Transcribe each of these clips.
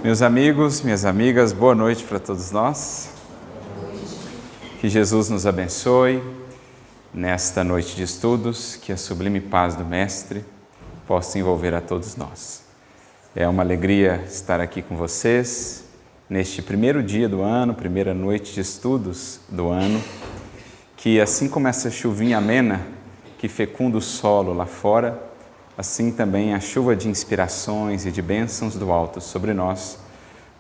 Meus amigos, minhas amigas, boa noite para todos nós. Que Jesus nos abençoe nesta noite de estudos, que a sublime paz do Mestre possa envolver a todos nós. É uma alegria estar aqui com vocês neste primeiro dia do ano, primeira noite de estudos do ano, que assim como essa chuvinha amena que fecunda o solo lá fora, assim também a chuva de inspirações e de bênçãos do alto sobre nós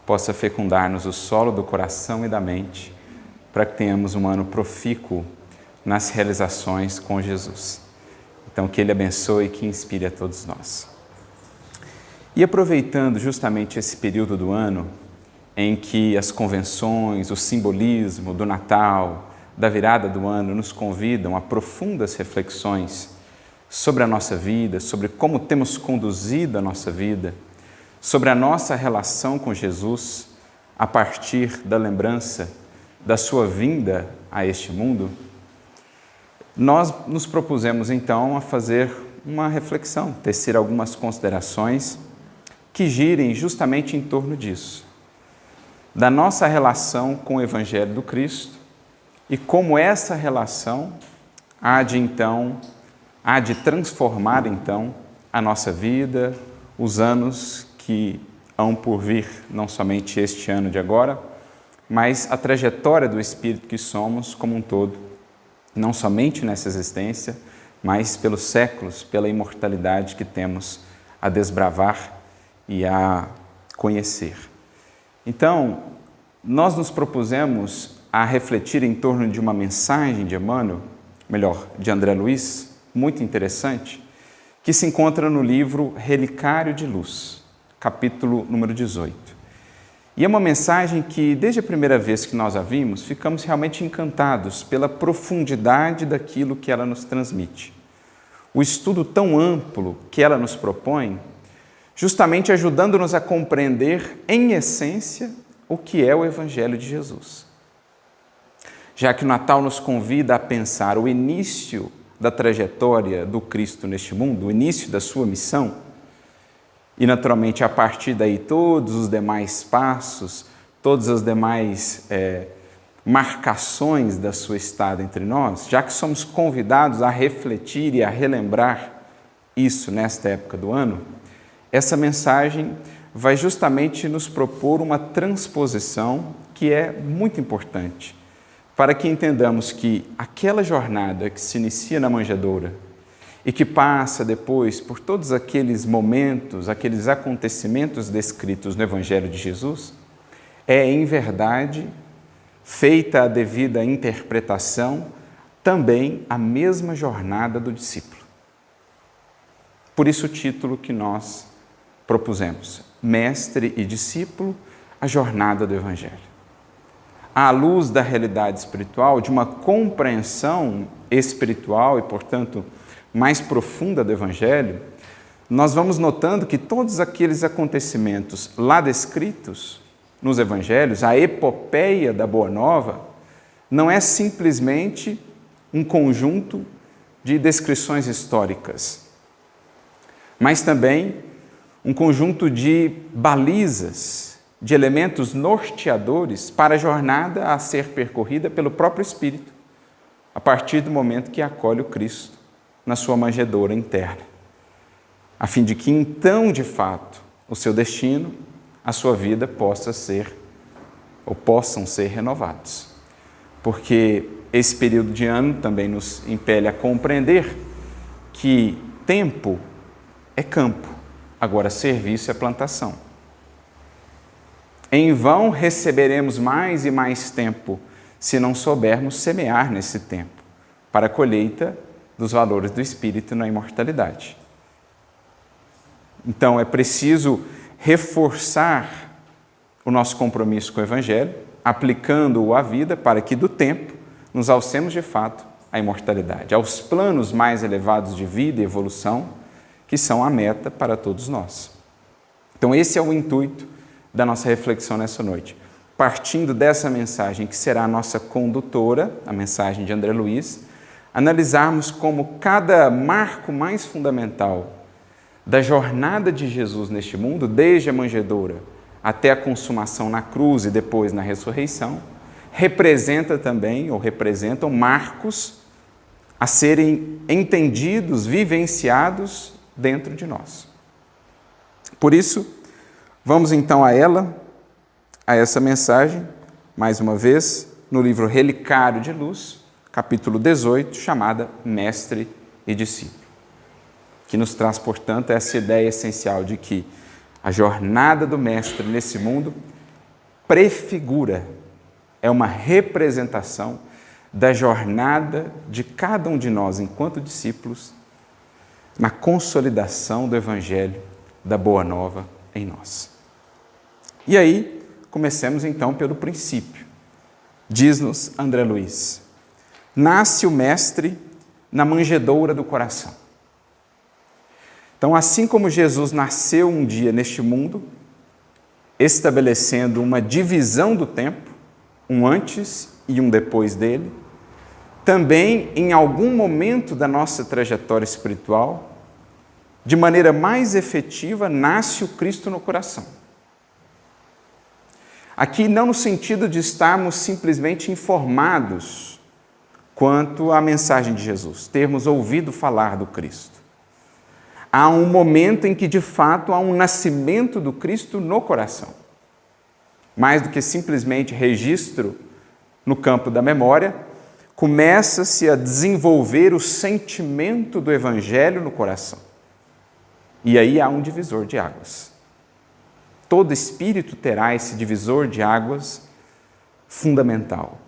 possa fecundar-nos o solo do coração e da mente, para que tenhamos um ano profícuo nas realizações com Jesus. Então, que Ele abençoe e que inspire a todos nós. E aproveitando justamente esse período do ano, em que as convenções, o simbolismo do Natal, da virada do ano, nos convidam a profundas reflexões sobre a nossa vida, sobre como temos conduzido a nossa vida, sobre a nossa relação com Jesus a partir da lembrança da sua vinda a este mundo, nós nos propusemos então a fazer uma reflexão, tecer algumas considerações que girem justamente em torno disso, da nossa relação com o Evangelho do Cristo e como essa relação há de transformar então a nossa vida, os anos que hão por vir, não somente este ano de agora, mas a trajetória do Espírito que somos como um todo, não somente nessa existência, mas pelos séculos, pela imortalidade que temos a desbravar e a conhecer. Então, nós nos propusemos a refletir em torno de uma mensagem de Emmanuel, de André Luiz, muito interessante, que se encontra no livro Relicário de Luz, capítulo número 18. E é uma mensagem que, desde a primeira vez que nós a vimos, ficamos realmente encantados pela profundidade daquilo que ela nos transmite. O estudo tão amplo que ela nos propõe, justamente ajudando-nos a compreender, em essência, o que é o Evangelho de Jesus. Já que o Natal nos convida a pensar o início da trajetória do Cristo neste mundo, o início da sua missão, e naturalmente a partir daí todos os demais passos, todas as demais marcações da sua estada entre nós, já que somos convidados a refletir e a relembrar isso nesta época do ano, essa mensagem vai justamente nos propor uma transposição que é muito importante, para que entendamos que aquela jornada que se inicia na manjedoura e que passa depois por todos aqueles momentos, aqueles acontecimentos descritos no Evangelho de Jesus, é, em verdade, feita a devida interpretação, também a mesma jornada do discípulo. Por isso o título que nós propusemos, Mestre e Discípulo, a jornada do Evangelho. À luz da realidade espiritual, de uma compreensão espiritual e, portanto, mais profunda do Evangelho, nós vamos notando que todos aqueles acontecimentos lá descritos nos Evangelhos, a epopeia da Boa Nova, não é simplesmente um conjunto de descrições históricas, mas também um conjunto de balizas, de elementos norteadores para a jornada a ser percorrida pelo próprio Espírito, a partir do momento que acolhe o Cristo na sua manjedoura interna, a fim de que então, de fato, o seu destino, a sua vida possam ser renovados. Porque esse período de ano também nos impele a compreender que tempo é campo, agora serviço é plantação. Em vão receberemos mais e mais tempo se não soubermos semear nesse tempo para a colheita dos valores do Espírito na imortalidade. Então, é preciso reforçar o nosso compromisso com o Evangelho, aplicando-o à vida para que do tempo nos alcemos de fato à imortalidade, aos planos mais elevados de vida e evolução, que são a meta para todos nós. Então, esse é o intuito da nossa reflexão nessa noite. Partindo dessa mensagem que será a nossa condutora, a mensagem de André Luiz, analisarmos como cada marco mais fundamental da jornada de Jesus neste mundo, desde a manjedoura até a consumação na cruz e depois na ressurreição, representam marcos a serem entendidos, vivenciados dentro de nós. Por isso, vamos então a essa mensagem, mais uma vez, no livro Relicário de Luz, capítulo 18, chamada Mestre e Discípulo, que nos traz, portanto, essa ideia essencial de que a jornada do Mestre nesse mundo prefigura, é uma representação da jornada de cada um de nós, enquanto discípulos, na consolidação do Evangelho, da Boa Nova em nós. E aí, comecemos então pelo princípio. Diz-nos André Luiz: nasce o Mestre na manjedoura do coração. Então, assim como Jesus nasceu um dia neste mundo, estabelecendo uma divisão do tempo, um antes e um depois dele, também em algum momento da nossa trajetória espiritual, de maneira mais efetiva, nasce o Cristo no coração. Aqui não no sentido de estarmos simplesmente informados quanto à mensagem de Jesus, termos ouvido falar do Cristo. Há um momento em que, de fato, há um nascimento do Cristo no coração. Mais do que simplesmente registro no campo da memória, começa-se a desenvolver o sentimento do Evangelho no coração. E aí há um divisor de águas. Todo espírito terá esse divisor de águas fundamental,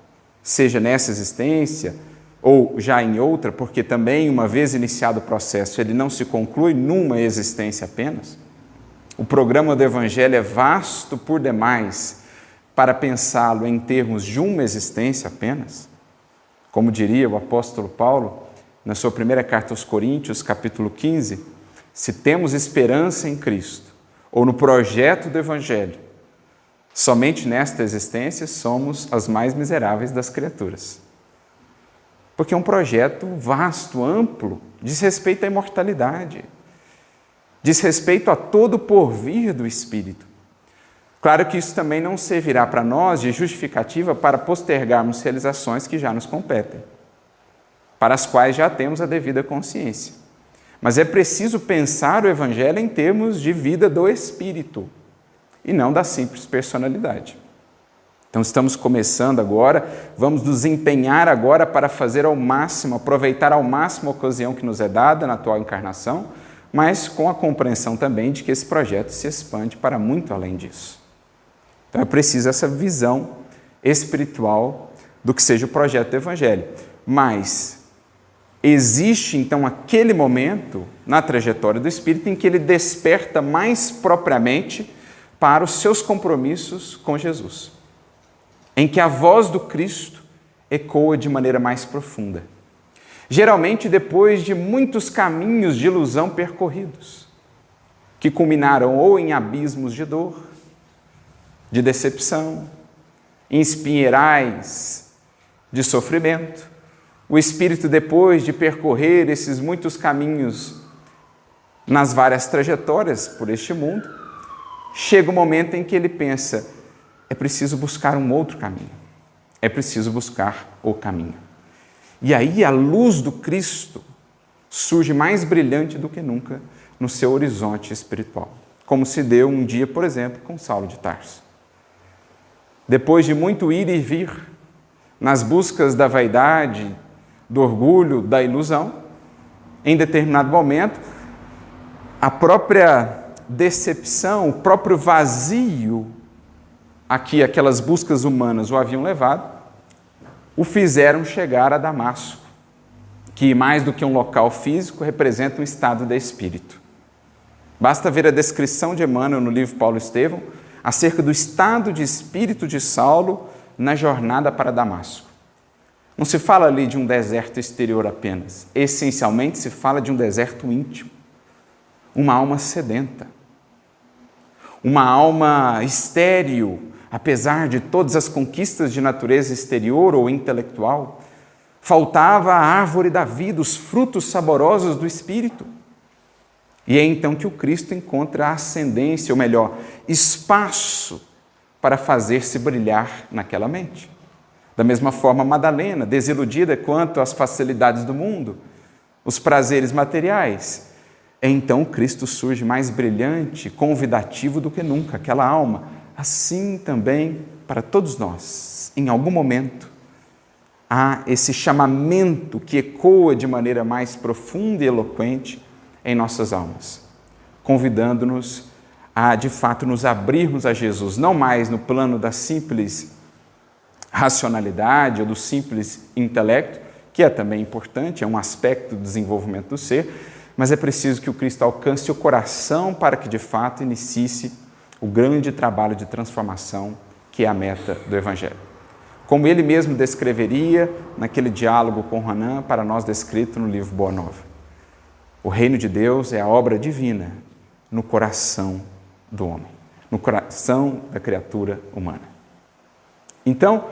seja nessa existência ou já em outra, porque também, uma vez iniciado o processo, ele não se conclui numa existência apenas. O programa do Evangelho é vasto por demais para pensá-lo em termos de uma existência apenas. Como diria o apóstolo Paulo, na sua primeira carta aos Coríntios, capítulo 15, se temos esperança em Cristo, ou no projeto do Evangelho, somente nesta existência somos as mais miseráveis das criaturas. Porque é um projeto vasto, amplo, diz respeito à imortalidade, diz respeito a todo o porvir do Espírito. Claro que isso também não servirá para nós de justificativa para postergarmos realizações que já nos competem, para as quais já temos a devida consciência. Mas é preciso pensar o Evangelho em termos de vida do Espírito, e não da simples personalidade. Então estamos começando agora, vamos nos empenhar agora para fazer ao máximo, aproveitar ao máximo a ocasião que nos é dada na atual encarnação, mas com a compreensão também de que esse projeto se expande para muito além disso. Então é preciso essa visão espiritual do que seja o projeto do Evangelho. Mas existe então aquele momento na trajetória do Espírito em que ele desperta mais propriamente para os seus compromissos com Jesus, em que a voz do Cristo ecoa de maneira mais profunda. Geralmente depois de muitos caminhos de ilusão percorridos, que culminaram ou em abismos de dor, de decepção, em espinheirais de sofrimento, o Espírito, depois de percorrer esses muitos caminhos nas várias trajetórias por este mundo, chega o momento em que ele pensa: é preciso buscar um outro caminho, é preciso buscar o caminho. E aí a luz do Cristo surge mais brilhante do que nunca no seu horizonte espiritual, como se deu um dia, por exemplo, com Saulo de Tarso. Depois de muito ir e vir, nas buscas da vaidade, do orgulho, da ilusão, em determinado momento, a própria decepção, o próprio vazio a que aquelas buscas humanas o haviam levado, o fizeram chegar a Damasco, que mais do que um local físico, representa um estado de espírito. Basta ver a descrição de Emmanuel no livro Paulo Estevão, acerca do estado de espírito de Saulo na jornada para Damasco. Não se fala ali de um deserto exterior apenas, essencialmente se fala de um deserto íntimo, uma alma sedenta, uma alma estéril, apesar de todas as conquistas de natureza exterior ou intelectual. Faltava a árvore da vida, os frutos saborosos do Espírito. E é então que o Cristo encontra ascendência, ou melhor, espaço para fazer-se brilhar naquela mente. Da mesma forma, Madalena, desiludida quanto às facilidades do mundo, os prazeres materiais, então Cristo surge mais brilhante, convidativo do que nunca, aquela alma. Assim também para todos nós, em algum momento, há esse chamamento que ecoa de maneira mais profunda e eloquente em nossas almas, convidando-nos a, de fato, nos abrirmos a Jesus, não mais no plano da simples racionalidade ou do simples intelecto, que é também importante, é um aspecto do desenvolvimento do ser, mas é preciso que o Cristo alcance o coração para que, de fato, inicie o grande trabalho de transformação que é a meta do Evangelho. Como ele mesmo descreveria naquele diálogo com Hanan, para nós descrito no livro Boa Nova. O reino de Deus é a obra divina no coração do homem, no coração da criatura humana. Então,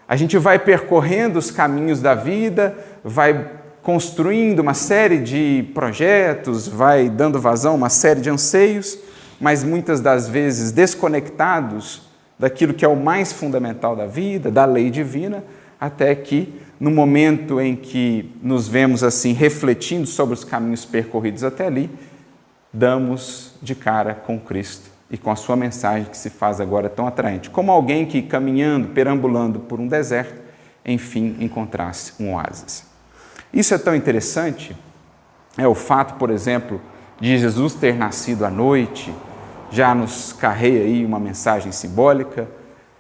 a gente vai percorrendo os caminhos da vida, vai construindo uma série de projetos, vai dando vazão a uma série de anseios, mas muitas das vezes desconectados daquilo que é o mais fundamental da vida, da lei divina, até que, no momento em que nos vemos assim refletindo sobre os caminhos percorridos até ali, damos de cara com Cristo e com a sua mensagem que se faz agora tão atraente, como alguém que, caminhando, perambulando por um deserto, enfim, encontrasse um oásis. Isso é tão interessante, é o fato, por exemplo, de Jesus ter nascido à noite, já nos carrega aí uma mensagem simbólica,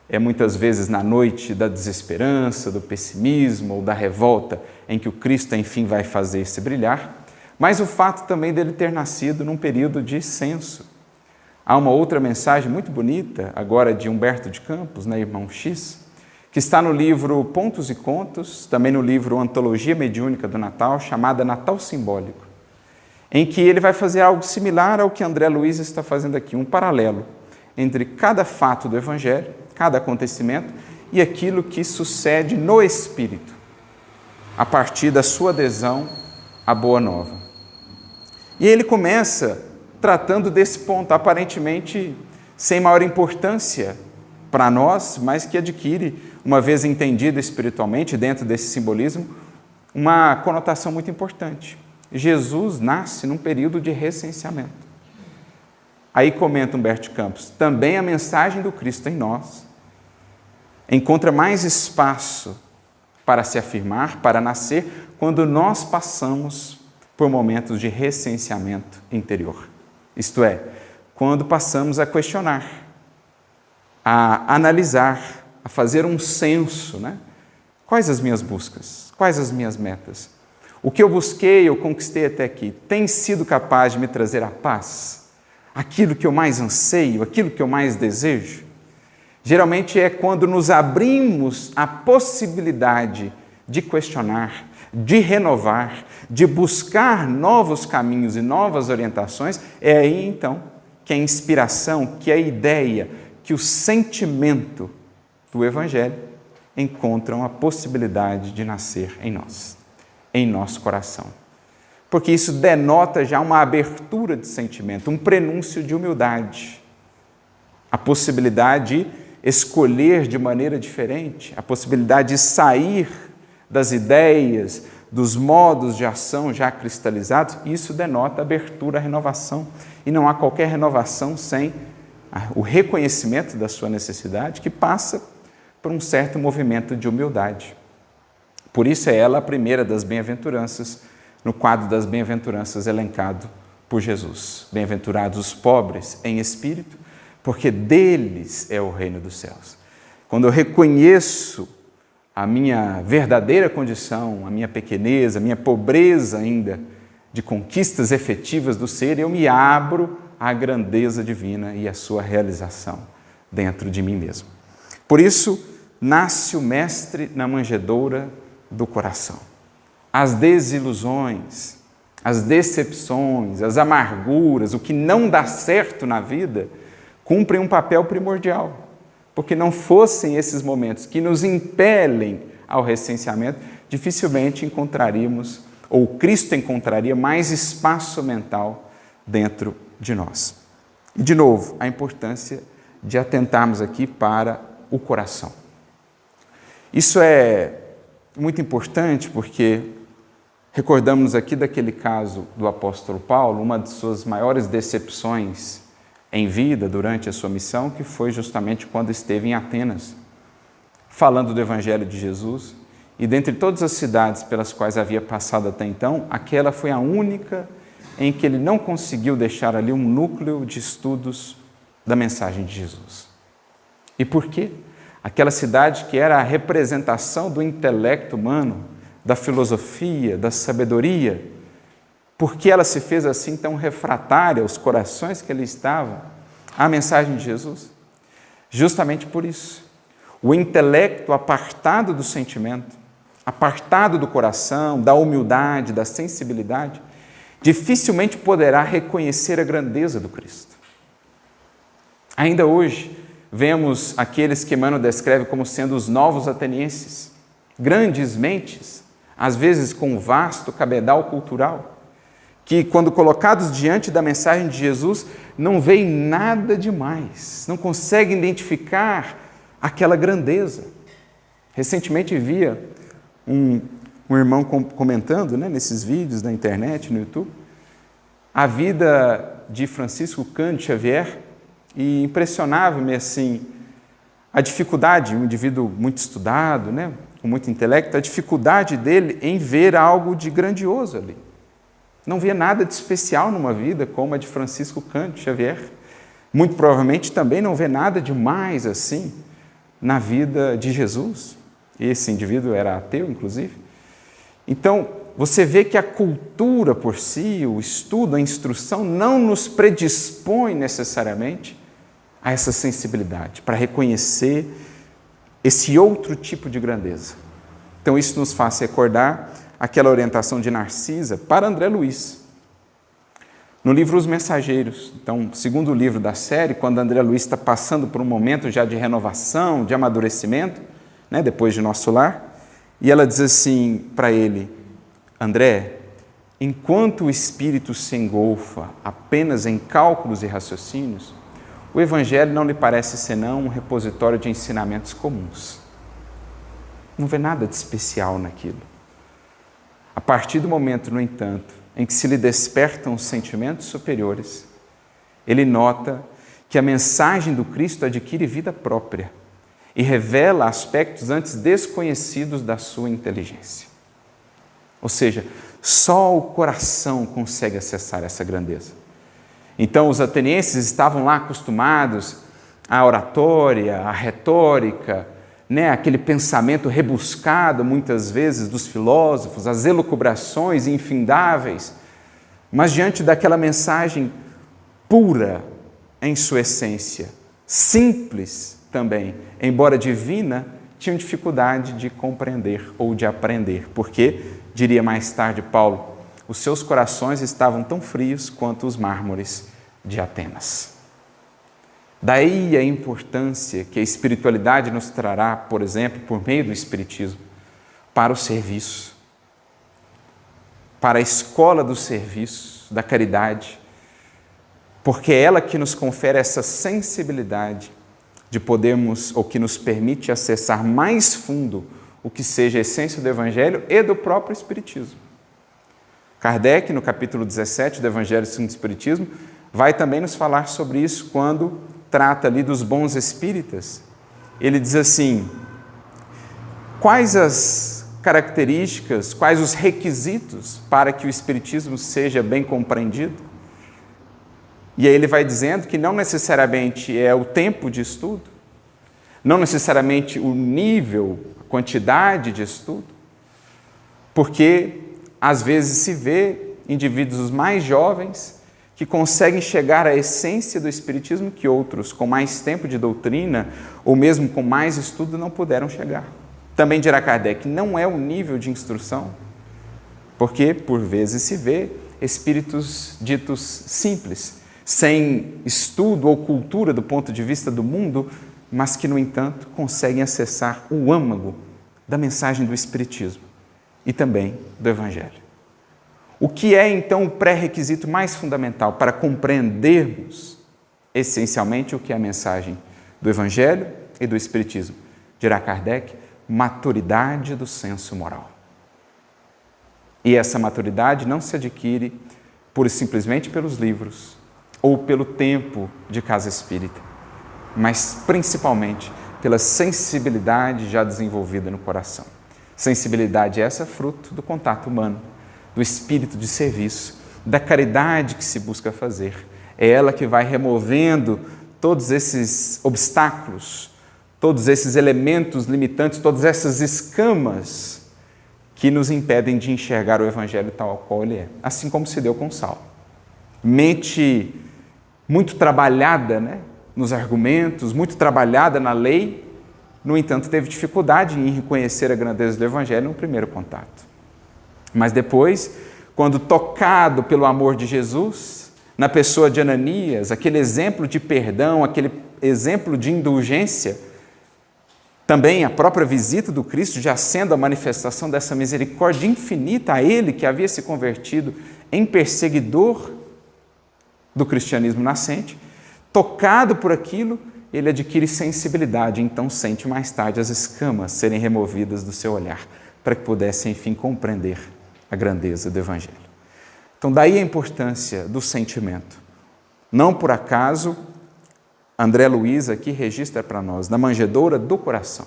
é muitas vezes na noite da desesperança, do pessimismo ou da revolta, em que o Cristo, enfim, vai fazer-se brilhar, mas o fato também dele ter nascido num período de censo. Há uma outra mensagem muito bonita, agora de Humberto de Campos, Irmão X, que está no livro Pontos e Contos, também no livro Antologia Mediúnica do Natal, chamada Natal Simbólico, em que ele vai fazer algo similar ao que André Luiz está fazendo aqui, um paralelo entre cada fato do Evangelho, cada acontecimento, e aquilo que sucede no Espírito, a partir da sua adesão à Boa Nova. E ele começa tratando desse ponto, aparentemente sem maior importância para nós, mas que adquire, uma vez entendido espiritualmente, dentro desse simbolismo, uma conotação muito importante. Jesus nasce num período de recenseamento. Aí comenta Humberto de Campos, também a mensagem do Cristo em nós encontra mais espaço para se afirmar, para nascer, quando nós passamos por momentos de recenseamento interior. Isto é, quando passamos a questionar, a analisar, a fazer um censo, Quais as minhas buscas? Quais as minhas metas? O que eu busquei, eu conquistei até aqui, tem sido capaz de me trazer a paz? Aquilo que eu mais anseio, aquilo que eu mais desejo? Geralmente é quando nos abrimos à possibilidade de questionar, de renovar, de buscar novos caminhos e novas orientações, é aí então que a inspiração, que a ideia, que o sentimento do Evangelho encontram a possibilidade de nascer em nós, em nosso coração. Porque isso denota já uma abertura de sentimento, um prenúncio de humildade, a possibilidade de escolher de maneira diferente, a possibilidade de sair das ideias, dos modos de ação já cristalizados, isso denota abertura à renovação. E não há qualquer renovação sem o reconhecimento da sua necessidade, que passa por um certo movimento de humildade. Por isso é ela a primeira das bem-aventuranças, no quadro das bem-aventuranças elencado por Jesus. Bem-aventurados os pobres em espírito, porque deles é o reino dos céus. Quando eu reconheço a minha verdadeira condição, a minha pequenez, a minha pobreza ainda de conquistas efetivas do ser, eu me abro à grandeza divina e à sua realização dentro de mim mesmo. Por isso, nasce o Mestre na manjedoura do coração. As desilusões, as decepções, as amarguras, o que não dá certo na vida, cumprem um papel primordial, porque não fossem esses momentos que nos impelem ao recenseamento, dificilmente encontraríamos, ou Cristo encontraria mais espaço mental dentro de nós. E, de novo, a importância de atentarmos aqui para o coração. Isso é muito importante porque recordamos aqui daquele caso do apóstolo Paulo, uma de suas maiores decepções em vida durante a sua missão, que foi justamente quando esteve em Atenas, falando do Evangelho de Jesus. E dentre todas as cidades pelas quais havia passado até então, aquela foi a única em que ele não conseguiu deixar ali um núcleo de estudos da mensagem de Jesus. E por quê? Aquela cidade que era a representação do intelecto humano, da filosofia, da sabedoria, por que ela se fez assim tão refratária aos corações que ali estavam à mensagem de Jesus? Justamente por isso. O intelecto apartado do sentimento, apartado do coração, da humildade, da sensibilidade, dificilmente poderá reconhecer a grandeza do Cristo. Ainda hoje, vemos aqueles que Emmanuel descreve como sendo os novos atenienses, grandes mentes, às vezes com um vasto cabedal cultural, que, quando colocados diante da mensagem de Jesus, não veem nada demais, não conseguem identificar aquela grandeza. Recentemente via um irmão comentando, nesses vídeos da internet, no YouTube, a vida de Francisco Cândido Xavier, e impressionava-me assim, a dificuldade, um indivíduo muito estudado, com muito intelecto, a dificuldade dele em ver algo de grandioso ali. Não via nada de especial numa vida como a de Francisco Cândido Xavier. Muito provavelmente também não vê nada de mais assim na vida de Jesus. Esse indivíduo era ateu, inclusive. Então, você vê que a cultura por si, o estudo, a instrução, não nos predispõe necessariamente a essa sensibilidade, para reconhecer esse outro tipo de grandeza. Então, isso nos faz recordar aquela orientação de Narcisa para André Luiz. No livro Os Mensageiros, então, segundo livro da série, quando André Luiz está passando por um momento já de renovação, de amadurecimento, depois de Nosso Lar, e ela diz assim para ele: André, enquanto o espírito se engolfa apenas em cálculos e raciocínios, o Evangelho não lhe parece senão um repositório de ensinamentos comuns. Não vê nada de especial naquilo. A partir do momento, no entanto, em que se lhe despertam os sentimentos superiores, ele nota que a mensagem do Cristo adquire vida própria e revela aspectos antes desconhecidos da sua inteligência. Ou seja, só o coração consegue acessar essa grandeza. Então, os atenienses estavam lá acostumados à oratória, à retórica, aquele pensamento rebuscado, muitas vezes, dos filósofos, as elucubrações infindáveis, mas diante daquela mensagem pura em sua essência, simples também, embora divina, tinham dificuldade de compreender ou de aprender, porque, diria mais tarde Paulo, os seus corações estavam tão frios quanto os mármores de Atenas. Daí a importância que a espiritualidade nos trará, por exemplo, por meio do Espiritismo, para o serviço, para a escola do serviço, da caridade, porque é ela que nos confere essa sensibilidade de podermos, ou que nos permite acessar mais fundo o que seja a essência do Evangelho e do próprio Espiritismo. Kardec, no capítulo 17 do Evangelho segundo o Espiritismo, vai também nos falar sobre isso quando trata ali dos bons espíritas. Ele diz assim: quais as características, quais os requisitos para que o Espiritismo seja bem compreendido? E aí ele vai dizendo que não necessariamente é o tempo de estudo, não necessariamente o nível, a quantidade de estudo, porque às vezes se vê indivíduos mais jovens que conseguem chegar à essência do Espiritismo que outros, com mais tempo de doutrina, ou mesmo com mais estudo, não puderam chegar. Também dirá Kardec, não é o nível de instrução, porque, por vezes, se vê espíritos ditos simples, sem estudo ou cultura do ponto de vista do mundo, mas que, no entanto, conseguem acessar o âmago da mensagem do Espiritismo e também do Evangelho. O que é, então, o pré-requisito mais fundamental para compreendermos, essencialmente, o que é a mensagem do Evangelho e do Espiritismo? Dirá Kardec, maturidade do senso moral. E essa maturidade não se adquire pura e simplesmente pelos livros ou pelo tempo de casa espírita, mas principalmente pela sensibilidade já desenvolvida no coração. Sensibilidade essa fruto do contato humano, do espírito de serviço, da caridade que se busca fazer. É ela que vai removendo todos esses obstáculos, todos esses elementos limitantes, todas essas escamas que nos impedem de enxergar o Evangelho tal qual ele é. Assim como se deu com Saulo. Mente muito trabalhada, nos argumentos, muito trabalhada na lei, no entanto, teve dificuldade em reconhecer a grandeza do Evangelho no primeiro contato. Mas depois, quando tocado pelo amor de Jesus, na pessoa de Ananias, aquele exemplo de perdão, aquele exemplo de indulgência, também a própria visita do Cristo já sendo a manifestação dessa misericórdia infinita a ele que havia se convertido em perseguidor do cristianismo nascente, tocado por aquilo, ele adquire sensibilidade, então sente mais tarde as escamas serem removidas do seu olhar, para que pudesse, enfim, compreender a grandeza do Evangelho. Então, daí a importância do sentimento. Não por acaso, André Luiz aqui registra para nós, na manjedoura do coração.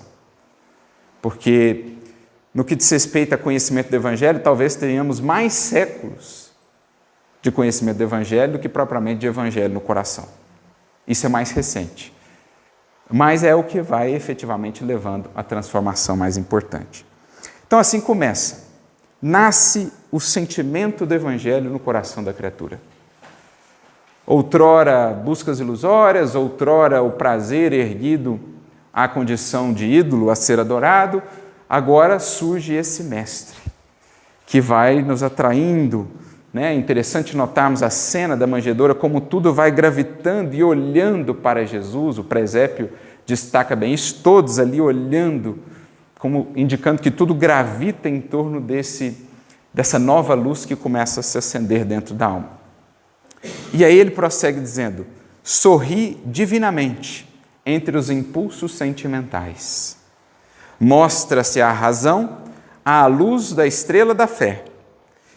Porque, no que diz respeito a conhecimento do Evangelho, talvez tenhamos mais séculos de conhecimento do Evangelho do que propriamente de Evangelho no coração. Isso é mais recente. Mas é o que vai efetivamente levando à transformação mais importante. Então, assim começa. Nasce o sentimento do Evangelho no coração da criatura. Outrora buscas ilusórias, outrora o prazer erguido à condição de ídolo a ser adorado, agora surge esse mestre que vai nos atraindo. É interessante notarmos a cena da manjedoura, como tudo vai gravitando e olhando para Jesus. O presépio destaca bem isso, todos ali olhando, como indicando que tudo gravita em torno dessa nova luz que começa a se acender dentro da alma. E aí ele prossegue dizendo, sorri divinamente entre os impulsos sentimentais. Mostra-se a razão à luz da estrela da fé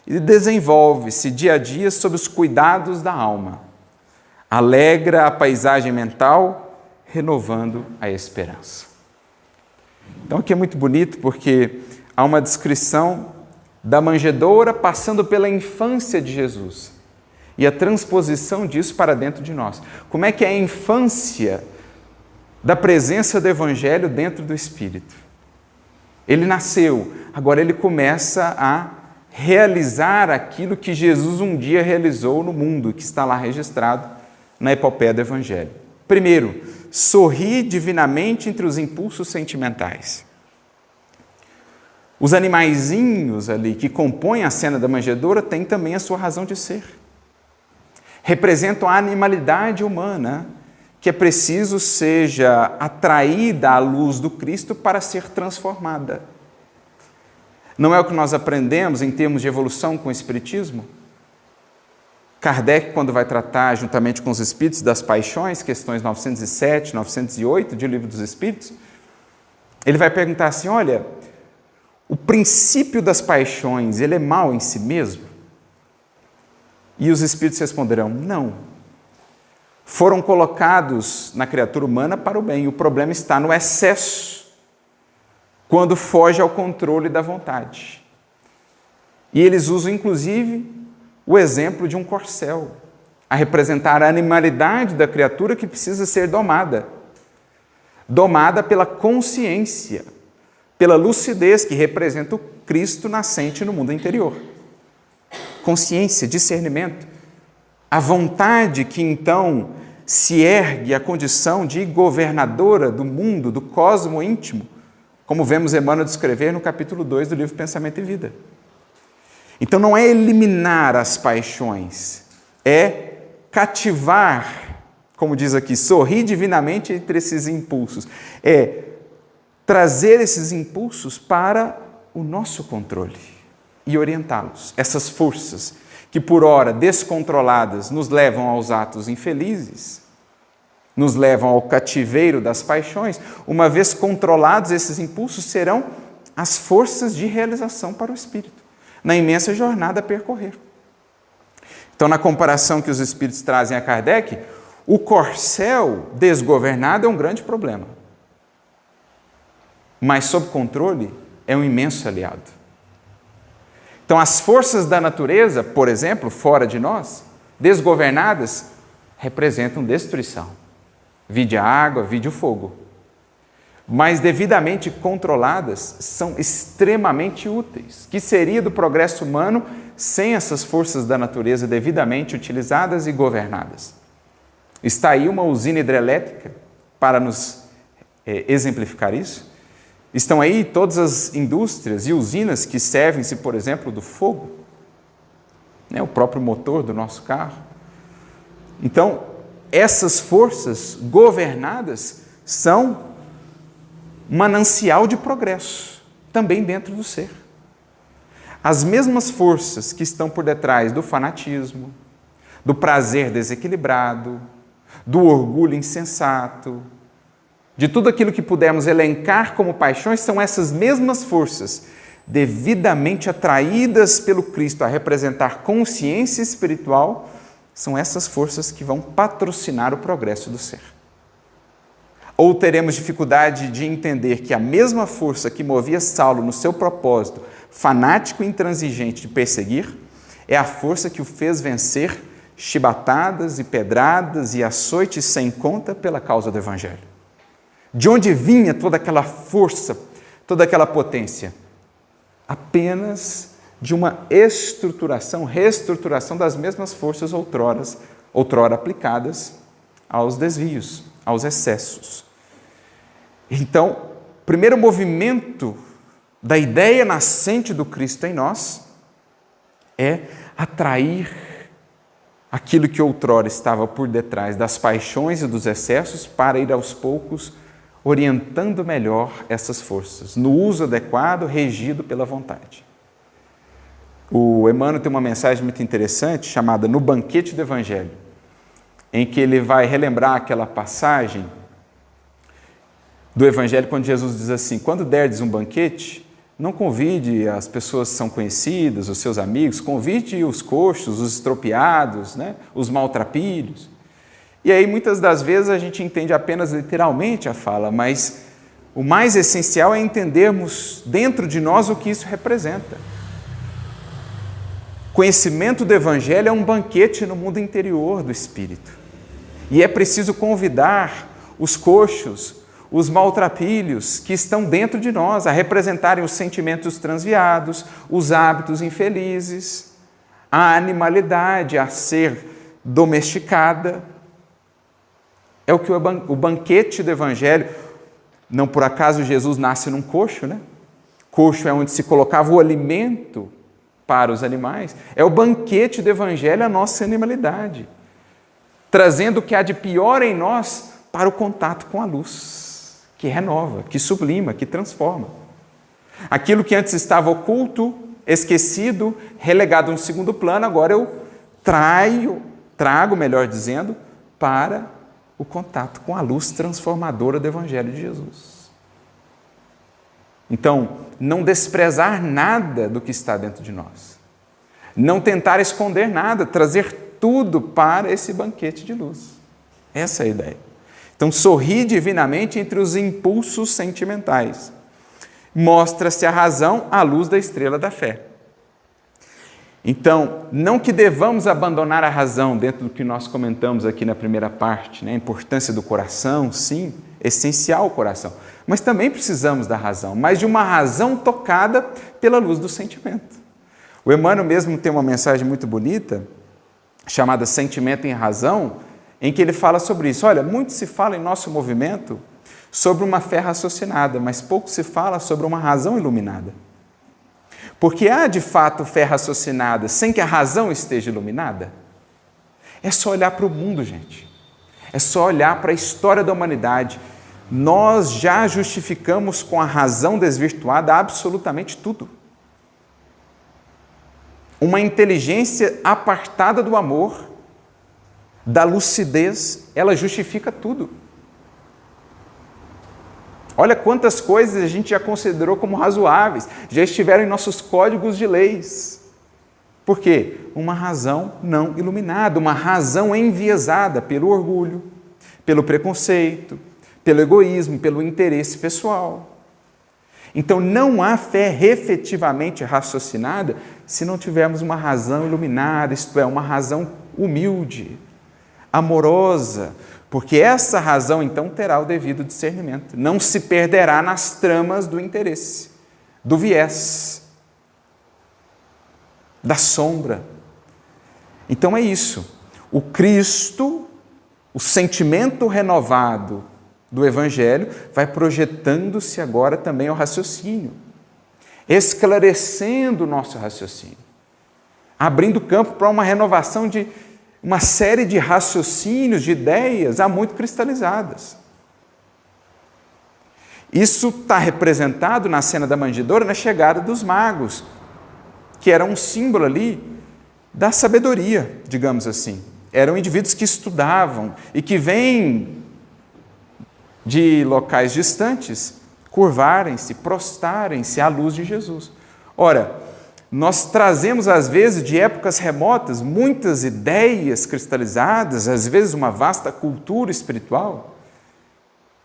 e desenvolve-se dia a dia sob os cuidados da alma. Alegra a paisagem mental, renovando a esperança. Então aqui é muito bonito porque há uma descrição da manjedoura passando pela infância de Jesus e a transposição disso para dentro de nós. Como é que é a infância da presença do Evangelho dentro do Espírito? Ele nasceu, agora ele começa a realizar aquilo que Jesus um dia realizou no mundo, que está lá registrado na epopeia do Evangelho. Primeiro, sorri divinamente entre os impulsos sentimentais. Os animaizinhos ali que compõem a cena da manjedoura têm também a sua razão de ser. Representam a animalidade humana que é preciso seja atraída à luz do Cristo para ser transformada. Não é o que nós aprendemos em termos de evolução com o Espiritismo? Kardec, quando vai tratar, juntamente com os Espíritos, das paixões, questões 907, 908 de O Livro dos Espíritos, ele vai perguntar assim, olha, o princípio das paixões, ele é mau em si mesmo? E os Espíritos responderão, não. Foram colocados na criatura humana para o bem. O problema está no excesso, quando foge ao controle da vontade. E eles usam, inclusive, o exemplo de um corcel, a representar a animalidade da criatura que precisa ser domada. Domada pela consciência, pela lucidez que representa o Cristo nascente no mundo interior. Consciência, discernimento, a vontade que então se ergue à condição de governadora do mundo, do cosmo íntimo, como vemos Emmanuel descrever no capítulo 2 do livro Pensamento e Vida. Então não é eliminar as paixões, é cativar, como diz aqui, sorrir divinamente entre esses impulsos, é trazer esses impulsos para o nosso controle. e orientá-los. Essas forças que, por ora descontroladas, nos levam aos atos infelizes, nos levam ao cativeiro das paixões, uma vez controlados, esses impulsos serão as forças de realização para o espírito, na imensa jornada a percorrer. Então, na comparação que os espíritos trazem a Kardec, o corcel desgovernado é um grande problema, mas sob controle é um imenso aliado. Então, as forças da natureza, por exemplo, fora de nós, desgovernadas, representam destruição. Vide a água, vide o fogo. Mas devidamente controladas, são extremamente úteis. Que seria do progresso humano sem essas forças da natureza devidamente utilizadas e governadas? Está aí uma usina hidrelétrica para nos exemplificar isso. Estão aí todas as indústrias e usinas que servem-se, por exemplo, do fogo, o próprio motor do nosso carro. Então, essas forças governadas são um manancial de progresso, também dentro do ser. As mesmas forças que estão por detrás do fanatismo, do prazer desequilibrado, do orgulho insensato, de tudo aquilo que pudermos elencar como paixões, são essas mesmas forças, devidamente atraídas pelo Cristo a representar consciência espiritual, são essas forças que vão patrocinar o progresso do ser. Ou teremos dificuldade de entender que a mesma força que movia Saulo no seu propósito fanático e intransigente de perseguir, é a força que o fez vencer chibatadas e pedradas e açoites sem conta pela causa do Evangelho. De onde vinha toda aquela força, toda aquela potência? Apenas de uma reestruturação das mesmas forças outrora aplicadas aos desvios, aos excessos. Então, o primeiro movimento da ideia nascente do Cristo em nós é atrair aquilo que outrora estava por detrás das paixões e dos excessos para ir aos poucos orientando melhor essas forças, no uso adequado, regido pela vontade. O Emmanuel tem uma mensagem muito interessante, chamada No Banquete do Evangelho, em que ele vai relembrar aquela passagem do Evangelho, quando Jesus diz assim: quando derdes um banquete, não convide as pessoas que são conhecidas, os seus amigos, convide os coxos, os estropiados, os maltrapilhos. E aí, muitas das vezes, a gente entende apenas literalmente a fala, mas o mais essencial é entendermos dentro de nós o que isso representa. Conhecimento do Evangelho é um banquete no mundo interior do Espírito. E é preciso convidar os coxos, os maltrapilhos que estão dentro de nós a representarem os sentimentos transviados, os hábitos infelizes, a animalidade a ser domesticada. É o que o banquete do Evangelho, não por acaso Jesus nasce num coxo, Coxo é onde se colocava o alimento para os animais. É o banquete do Evangelho a nossa animalidade, trazendo o que há de pior em nós para o contato com a luz, que renova, que sublima, que transforma. Aquilo que antes estava oculto, esquecido, relegado a um segundo plano, agora eu trago, melhor dizendo, para o contato com a luz transformadora do Evangelho de Jesus. Então, não desprezar nada do que está dentro de nós. Não tentar esconder nada, trazer tudo para esse banquete de luz. Essa é a ideia. Então, sorrir divinamente entre os impulsos sentimentais. Mostra-se a razão à luz da estrela da fé. Então, não que devamos abandonar a razão dentro do que nós comentamos aqui na primeira parte, a importância do coração, sim, essencial o coração, mas também precisamos da razão, mas de uma razão tocada pela luz do sentimento. O Emmanuel mesmo tem uma mensagem muito bonita, chamada Sentimento em Razão, em que ele fala sobre isso. Olha, muito se fala em nosso movimento sobre uma fé raciocinada, mas pouco se fala sobre uma razão iluminada. Porque há, de fato, fé raciocinada sem que a razão esteja iluminada? É só olhar para o mundo, gente. É só olhar para a história da humanidade. Nós já justificamos com a razão desvirtuada absolutamente tudo. Uma inteligência apartada do amor, da lucidez, ela justifica tudo. Olha quantas coisas a gente já considerou como razoáveis, já estiveram em nossos códigos de leis. Por quê? Uma razão não iluminada, uma razão enviesada pelo orgulho, pelo preconceito, pelo egoísmo, pelo interesse pessoal. Então não há fé efetivamente raciocinada se não tivermos uma razão iluminada, isto é, uma razão humilde, amorosa, porque essa razão então terá o devido discernimento, não se perderá nas tramas do interesse, do viés, da sombra. Então é isso, o Cristo, o sentimento renovado do Evangelho vai projetando-se agora também ao raciocínio, esclarecendo o nosso raciocínio, abrindo campo para uma renovação de uma série de raciocínios, de ideias há muito cristalizadas. Isso está representado na cena da manjedoura, na chegada dos magos, que era um símbolo ali da sabedoria, digamos assim. Eram indivíduos que estudavam e que vêm de locais distantes curvarem-se, prostrarem-se à luz de Jesus. Ora, nós trazemos às vezes de épocas remotas muitas ideias cristalizadas, às vezes uma vasta cultura espiritual.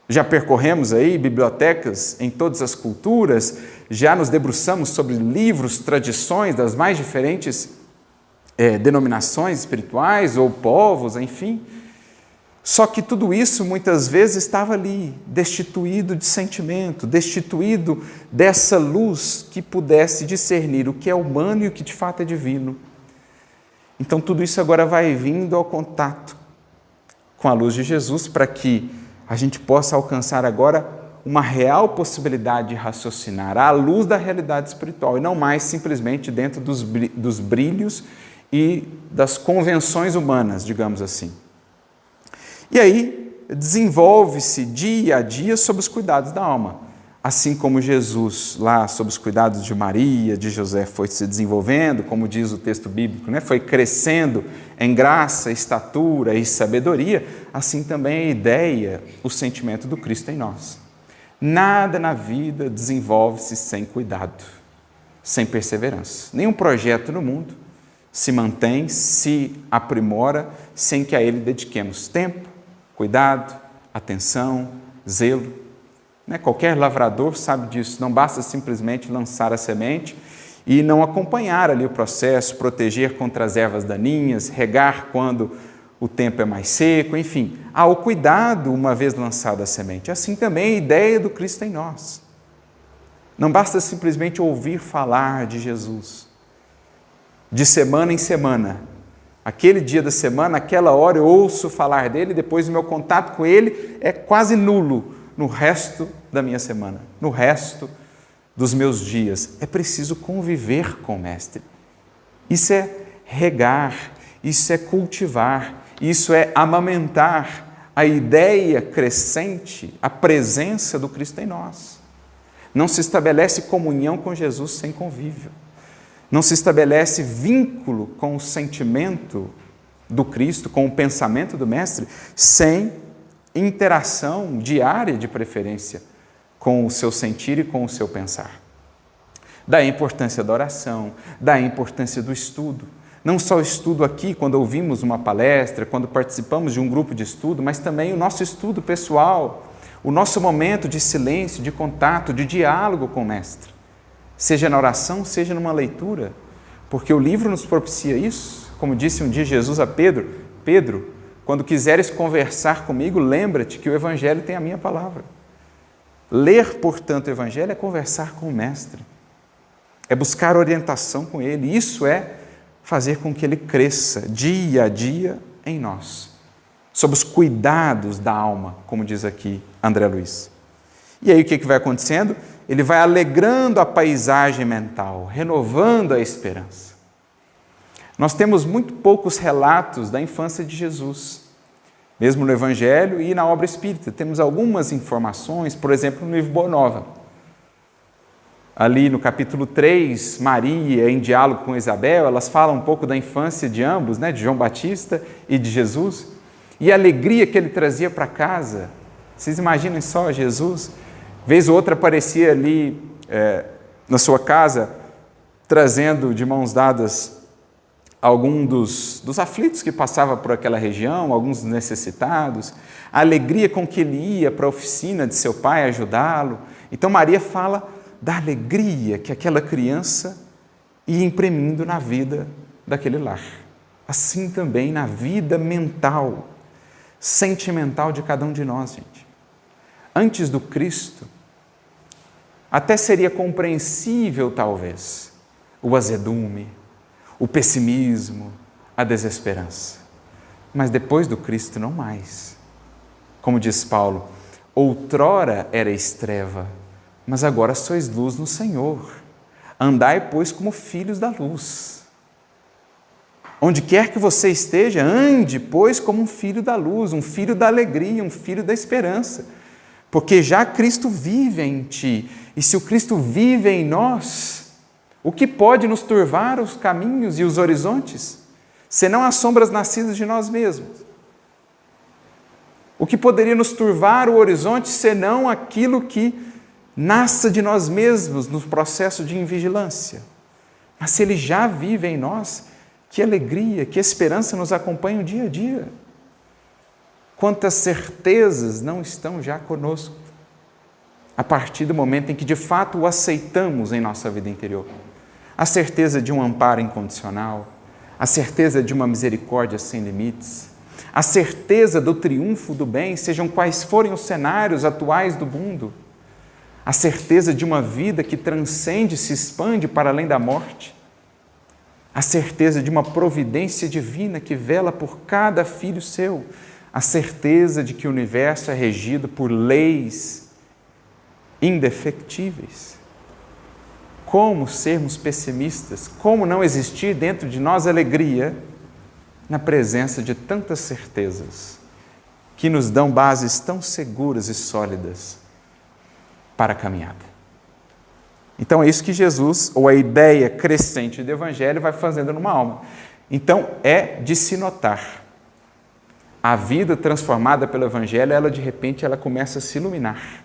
Já percorremos aí bibliotecas em todas as culturas, já nos debruçamos sobre livros, tradições das mais diferentes denominações espirituais ou povos, enfim. Só que tudo isso muitas vezes estava ali, destituído de sentimento, destituído dessa luz que pudesse discernir o que é humano e o que de fato é divino. Então tudo isso agora vai vindo ao contato com a luz de Jesus para que a gente possa alcançar agora uma real possibilidade de raciocinar à luz da realidade espiritual e não mais simplesmente dentro dos brilhos e das convenções humanas, digamos assim. E aí, desenvolve-se dia a dia sob os cuidados da alma. Assim como Jesus, lá sob os cuidados de Maria, de José, foi se desenvolvendo, como diz o texto bíblico, foi crescendo em graça, estatura e sabedoria, assim também a ideia, o sentimento do Cristo em nós. Nada na vida desenvolve-se sem cuidado, sem perseverança. Nenhum projeto no mundo se mantém, se aprimora, sem que a ele dediquemos tempo, cuidado, atenção, zelo. Qualquer lavrador sabe disso, não basta simplesmente lançar a semente e não acompanhar ali o processo, proteger contra as ervas daninhas, regar quando o tempo é mais seco, enfim. Há o cuidado uma vez lançada a semente. Assim também a ideia do Cristo em nós. Não basta simplesmente ouvir falar de Jesus, de semana em semana. Aquele dia da semana, aquela hora eu ouço falar dele, depois o meu contato com ele é quase nulo no resto da minha semana, no resto dos meus dias. É preciso conviver com o Mestre. Isso é regar, isso é cultivar, isso é amamentar a ideia crescente, a presença do Cristo em nós. Não se estabelece comunhão com Jesus sem convívio. Não se estabelece vínculo com o sentimento do Cristo, com o pensamento do Mestre, sem interação diária, de preferência, com o seu sentir e com o seu pensar. Daí a importância da oração, daí a importância do estudo. Não só o estudo aqui, quando ouvimos uma palestra, quando participamos de um grupo de estudo, mas também o nosso estudo pessoal, o nosso momento de silêncio, de contato, de diálogo com o Mestre. Seja na oração, seja numa leitura, porque o livro nos propicia isso. Como disse um dia Jesus a Pedro, Pedro, quando quiseres conversar comigo, lembra-te que o Evangelho tem a minha palavra. Ler, portanto, o Evangelho é conversar com o Mestre, é buscar orientação com Ele. Isso é fazer com que Ele cresça dia a dia em nós, sob os cuidados da alma, como diz aqui André Luiz. E aí o que vai acontecendo? Ele vai alegrando a paisagem mental, renovando a esperança. Nós temos muito poucos relatos da infância de Jesus, mesmo no Evangelho e na obra espírita. Temos algumas informações, por exemplo, no livro Boa Nova. Ali no capítulo 3, Maria, em diálogo com Isabel, elas falam um pouco da infância de ambos, né, de João Batista e de Jesus, e a alegria que ele trazia para casa. Vocês imaginem só Jesus, vez ou outra aparecia ali na sua casa, trazendo de mãos dadas algum dos aflitos que passava por aquela região, alguns necessitados, a alegria com que ele ia para a oficina de seu pai ajudá-lo. Então Maria fala da alegria que aquela criança ia imprimindo na vida daquele lar. Assim também na vida mental, sentimental de cada um de nós, gente. Antes do Cristo, até seria compreensível, talvez, o azedume, o pessimismo, a desesperança. Mas depois do Cristo, não mais. Como diz Paulo, outrora erais treva, mas agora sois luz no Senhor. Andai, pois, como filhos da luz. Onde quer que você esteja, ande, pois, como um filho da luz, um filho da alegria, um filho da esperança. Porque já Cristo vive em ti. E se o Cristo vive em nós, o que pode nos turvar os caminhos e os horizontes, senão as sombras nascidas de nós mesmos? O que poderia nos turvar o horizonte, senão aquilo que nasça de nós mesmos no processo de invigilância? Mas se Ele já vive em nós, que alegria, que esperança nos acompanha dia a dia. Quantas certezas não estão já conosco, a partir do momento em que de fato o aceitamos em nossa vida interior. A certeza de um amparo incondicional, a certeza de uma misericórdia sem limites, a certeza do triunfo do bem, sejam quais forem os cenários atuais do mundo, a certeza de uma vida que transcende e se expande para além da morte, a certeza de uma providência divina que vela por cada filho seu, a certeza de que o universo é regido por leis indefectíveis. Como sermos pessimistas? Como não existir dentro de nós alegria na presença de tantas certezas que nos dão bases tão seguras e sólidas para a caminhada? Então é isso que Jesus, ou a ideia crescente do Evangelho, vai fazendo numa alma. Então é de se notar. A vida transformada pelo Evangelho, ela de repente ela começa a se iluminar.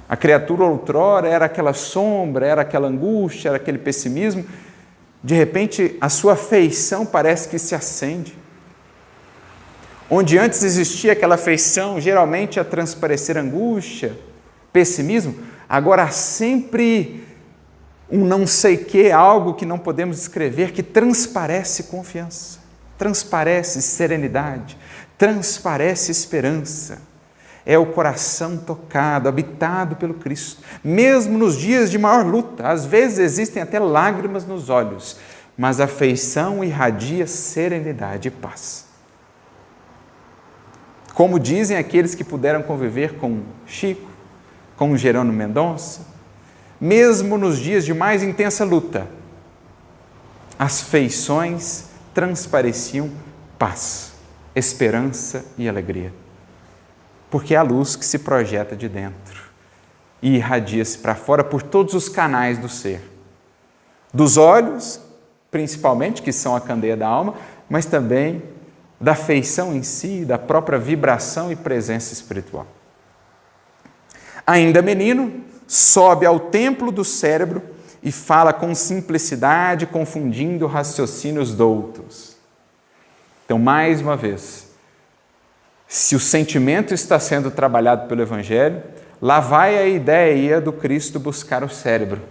A criatura outrora era aquela sombra, era aquela angústia, era aquele pessimismo. De repente, a sua afeição parece que se acende. Onde antes existia aquela afeição, geralmente a transparecer angústia, pessimismo, agora há sempre um não sei quê, algo que não podemos descrever, que transparece confiança, transparece serenidade, transparece esperança. É o coração tocado, habitado pelo Cristo. Mesmo nos dias de maior luta, às vezes existem até lágrimas nos olhos, mas a afeição irradia serenidade e paz. Como dizem aqueles que puderam conviver com Chico, com Jerônimo Mendonça, mesmo nos dias de mais intensa luta, as feições transpareciam paz, esperança e alegria. Porque é a luz que se projeta de dentro e irradia-se para fora por todos os canais do ser. Dos olhos, principalmente, que são a candeia da alma, mas também da feição em si, da própria vibração e presença espiritual. Ainda menino, sobe ao templo do cérebro e fala com simplicidade, confundindo raciocínios doutos. Então, mais uma vez, se o sentimento está sendo trabalhado pelo Evangelho, lá vai a ideia do Cristo buscar o cérebro.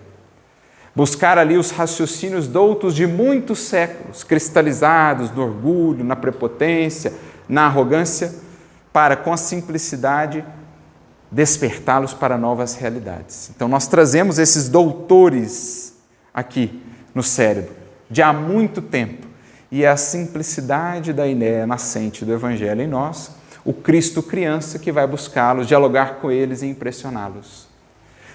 Buscar ali os raciocínios doutos de muitos séculos, cristalizados no orgulho, na prepotência, na arrogância, para, com a simplicidade, despertá-los para novas realidades. Então, nós trazemos esses doutores aqui no cérebro, de há muito tempo, e é a simplicidade da ideia nascente do Evangelho em nós, o Cristo criança que vai buscá-los, dialogar com eles e impressioná-los.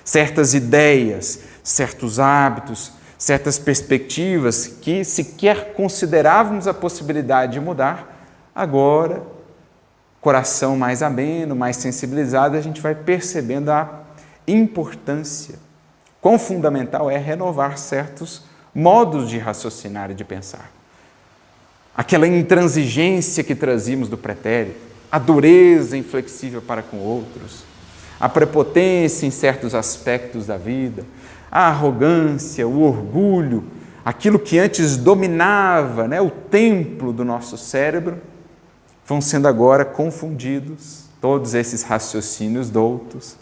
Certas ideias, certos hábitos, certas perspectivas que sequer considerávamos a possibilidade de mudar, agora, coração mais ameno, mais sensibilizado, a gente vai percebendo a importância, Quão fundamental é renovar certos modos de raciocinar e de pensar. Aquela intransigência que trazíamos do pretérito, a dureza inflexível para com outros, a prepotência em certos aspectos da vida, a arrogância, o orgulho, aquilo que antes dominava, o templo do nosso cérebro, vão sendo agora confundidos, todos esses raciocínios doutos,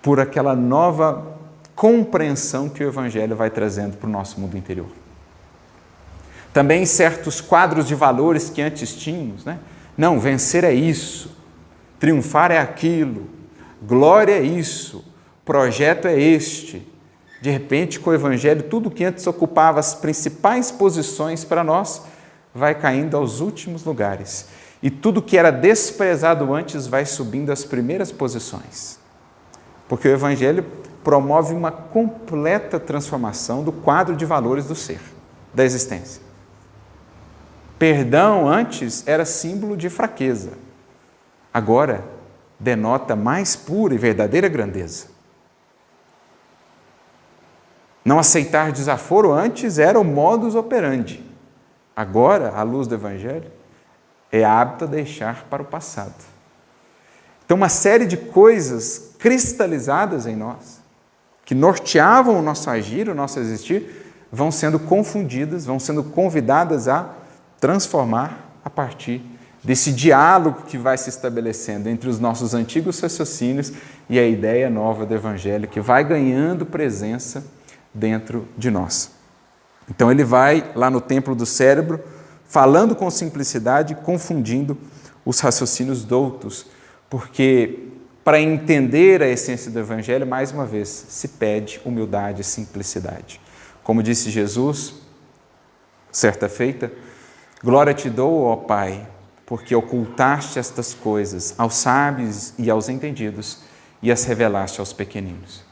por aquela nova compreensão que o Evangelho vai trazendo para o nosso mundo interior. Também certos quadros de valores que antes tínhamos, Não, vencer é isso, triunfar é aquilo, glória é isso, projeto é este. De repente, com o Evangelho, tudo que antes ocupava as principais posições para nós, vai caindo aos últimos lugares. E tudo que era desprezado antes vai subindo às primeiras posições. Porque o Evangelho promove uma completa transformação do quadro de valores do ser, da existência. Perdão antes era símbolo de fraqueza. Agora denota mais pura e verdadeira grandeza. Não aceitar desaforo antes era o modus operandi. Agora, à luz do Evangelho, é hábito deixar para o passado. Então, uma série de coisas cristalizadas em nós, que norteavam o nosso agir, o nosso existir, vão sendo confundidas, vão sendo convidadas a transformar a partir desse diálogo que vai se estabelecendo entre os nossos antigos raciocínios e a ideia nova do Evangelho, que vai ganhando presença dentro de nós. Então ele vai lá no templo do cérebro, falando com simplicidade, confundindo os raciocínios doutos, porque para entender a essência do Evangelho, mais uma vez, se pede humildade e simplicidade. Como disse Jesus, certa feita, glória te dou, ó Pai, porque ocultaste estas coisas aos sábios e aos entendidos e as revelaste aos pequeninos.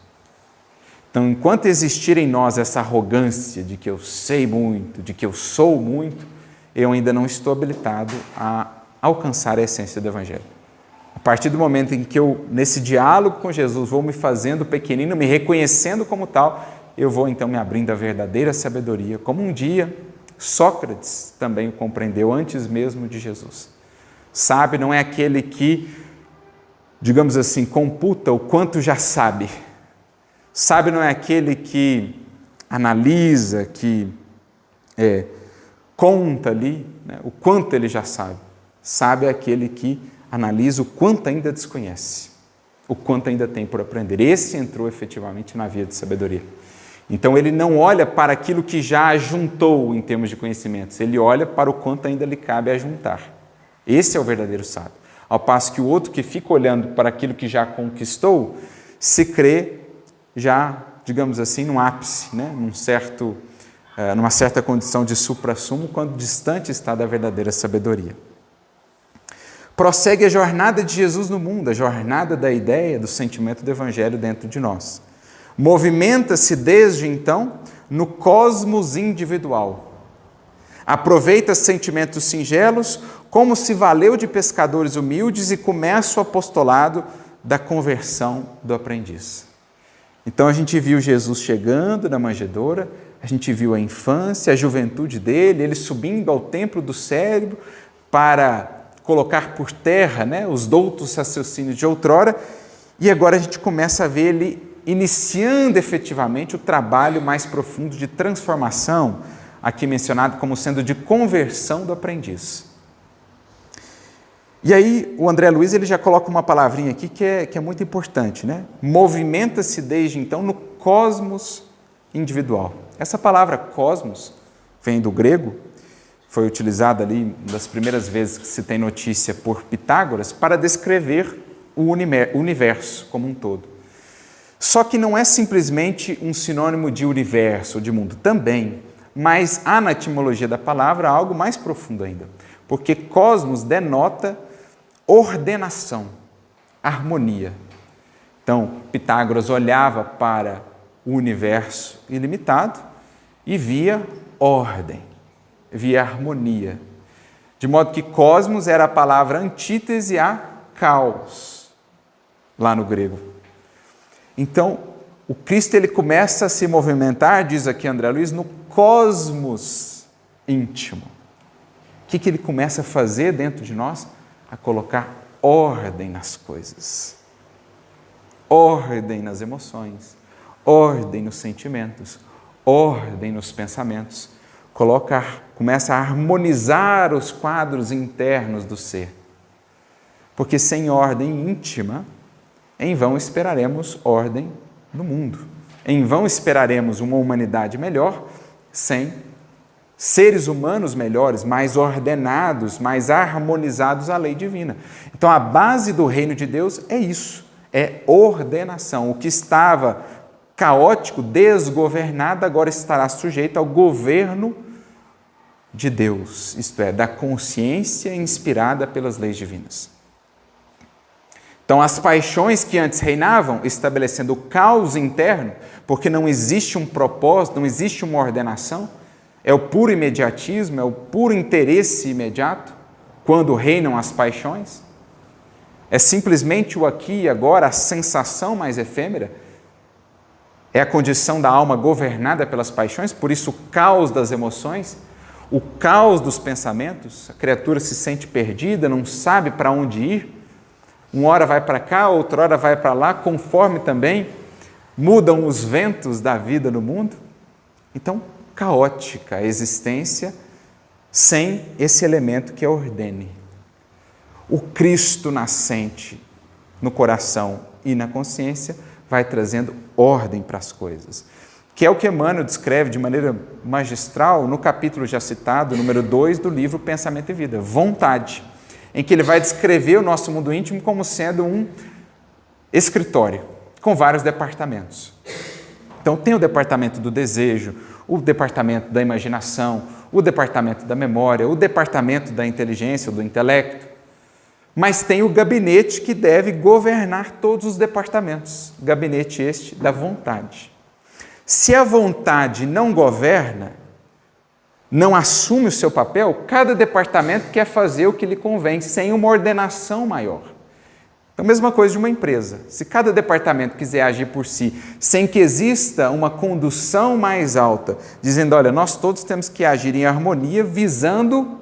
Então, enquanto existir em nós essa arrogância de que eu sei muito, de que eu sou muito, eu ainda não estou habilitado a alcançar a essência do Evangelho. A partir do momento em que eu, nesse diálogo com Jesus, vou me fazendo pequenino, me reconhecendo como tal, eu vou então me abrindo à verdadeira sabedoria, como um dia Sócrates também o compreendeu antes mesmo de Jesus. Sábio não é aquele que, digamos assim, computa o quanto já sabe. Sábio não é aquele que analisa, que conta ali, o quanto ele já sabe. Sábio é aquele que analisa o quanto ainda desconhece, o quanto ainda tem por aprender. Esse entrou efetivamente na via de sabedoria. Então ele não olha para aquilo que já ajuntou em termos de conhecimentos, ele olha para o quanto ainda lhe cabe ajuntar. Esse é o verdadeiro sábio. Ao passo que o outro que fica olhando para aquilo que já conquistou, se crê já, digamos assim, num ápice, numa certa condição de suprassumo, quando distante está da verdadeira sabedoria. Prossegue a jornada de Jesus no mundo, a jornada da ideia, do sentimento do Evangelho dentro de nós. Movimenta-se desde então no cosmos individual. Aproveita sentimentos singelos, como se valeu de pescadores humildes e começa o apostolado da conversão do aprendiz. Então a gente viu Jesus chegando na manjedoura, a gente viu a infância, a juventude dele, ele subindo ao templo do cérebro para colocar por terra os doutos raciocínios de outrora, e agora a gente começa a ver ele iniciando efetivamente o trabalho mais profundo de transformação, aqui mencionado como sendo de conversão do aprendiz. E aí o André Luiz ele já coloca uma palavrinha aqui que é muito importante, Movimenta-se desde então no cosmos individual. Essa palavra cosmos vem do grego, foi utilizada ali das primeiras vezes que se tem notícia por Pitágoras para descrever o universo como um todo. Só que não é simplesmente um sinônimo de universo, de mundo, também, mas há na etimologia da palavra algo mais profundo ainda, porque cosmos denota ordenação, harmonia. Então, Pitágoras olhava para o universo ilimitado e via ordem, via harmonia. De modo que cosmos era a palavra antítese a caos, lá no grego. Então, O Cristo ele começa a se movimentar, diz aqui André Luiz, no cosmos íntimo. O que ele começa a fazer dentro de nós? A colocar ordem nas coisas, ordem nas emoções, ordem nos sentimentos, ordem nos pensamentos. Começa a harmonizar os quadros internos do ser. Porque sem ordem íntima, em vão esperaremos ordem no mundo. Em vão esperaremos uma humanidade melhor sem seres humanos melhores, mais ordenados, mais harmonizados à lei divina. Então, a base do reino de Deus é isso, é ordenação. O que estava caótico, desgovernado, agora estará sujeito ao governo de Deus, isto é, da consciência inspirada pelas leis divinas. Então, as paixões que antes reinavam, estabelecendo o caos interno, porque não existe um propósito, não existe uma ordenação, é o puro imediatismo, é o puro interesse imediato, quando reinam as paixões. É simplesmente o aqui e agora, a sensação mais efêmera, é a condição da alma governada pelas paixões, por isso o caos das emoções, o caos dos pensamentos, a criatura se sente perdida, não sabe para onde ir, uma hora vai para cá, outra hora vai para lá, conforme também mudam os ventos da vida no mundo. Então, caótica a existência sem esse elemento que é ordene. O Cristo nascente no coração e na consciência vai trazendo ordem para as coisas, que é o que Emmanuel descreve de maneira magistral no capítulo já citado, número 2 do livro Pensamento e Vida, vontade, em que ele vai descrever o nosso mundo íntimo como sendo um escritório, com vários departamentos. Então tem o departamento do desejo, o departamento da imaginação, o departamento da memória, o departamento da inteligência, do intelecto, mas tem o gabinete que deve governar todos os departamentos, gabinete este da vontade. Se a vontade não governa, não assume o seu papel, cada departamento quer fazer o que lhe convém, sem uma ordenação maior. Então, a mesma coisa de uma empresa. Se cada departamento quiser agir por si, sem que exista uma condução mais alta, dizendo, olha, nós todos temos que agir em harmonia, visando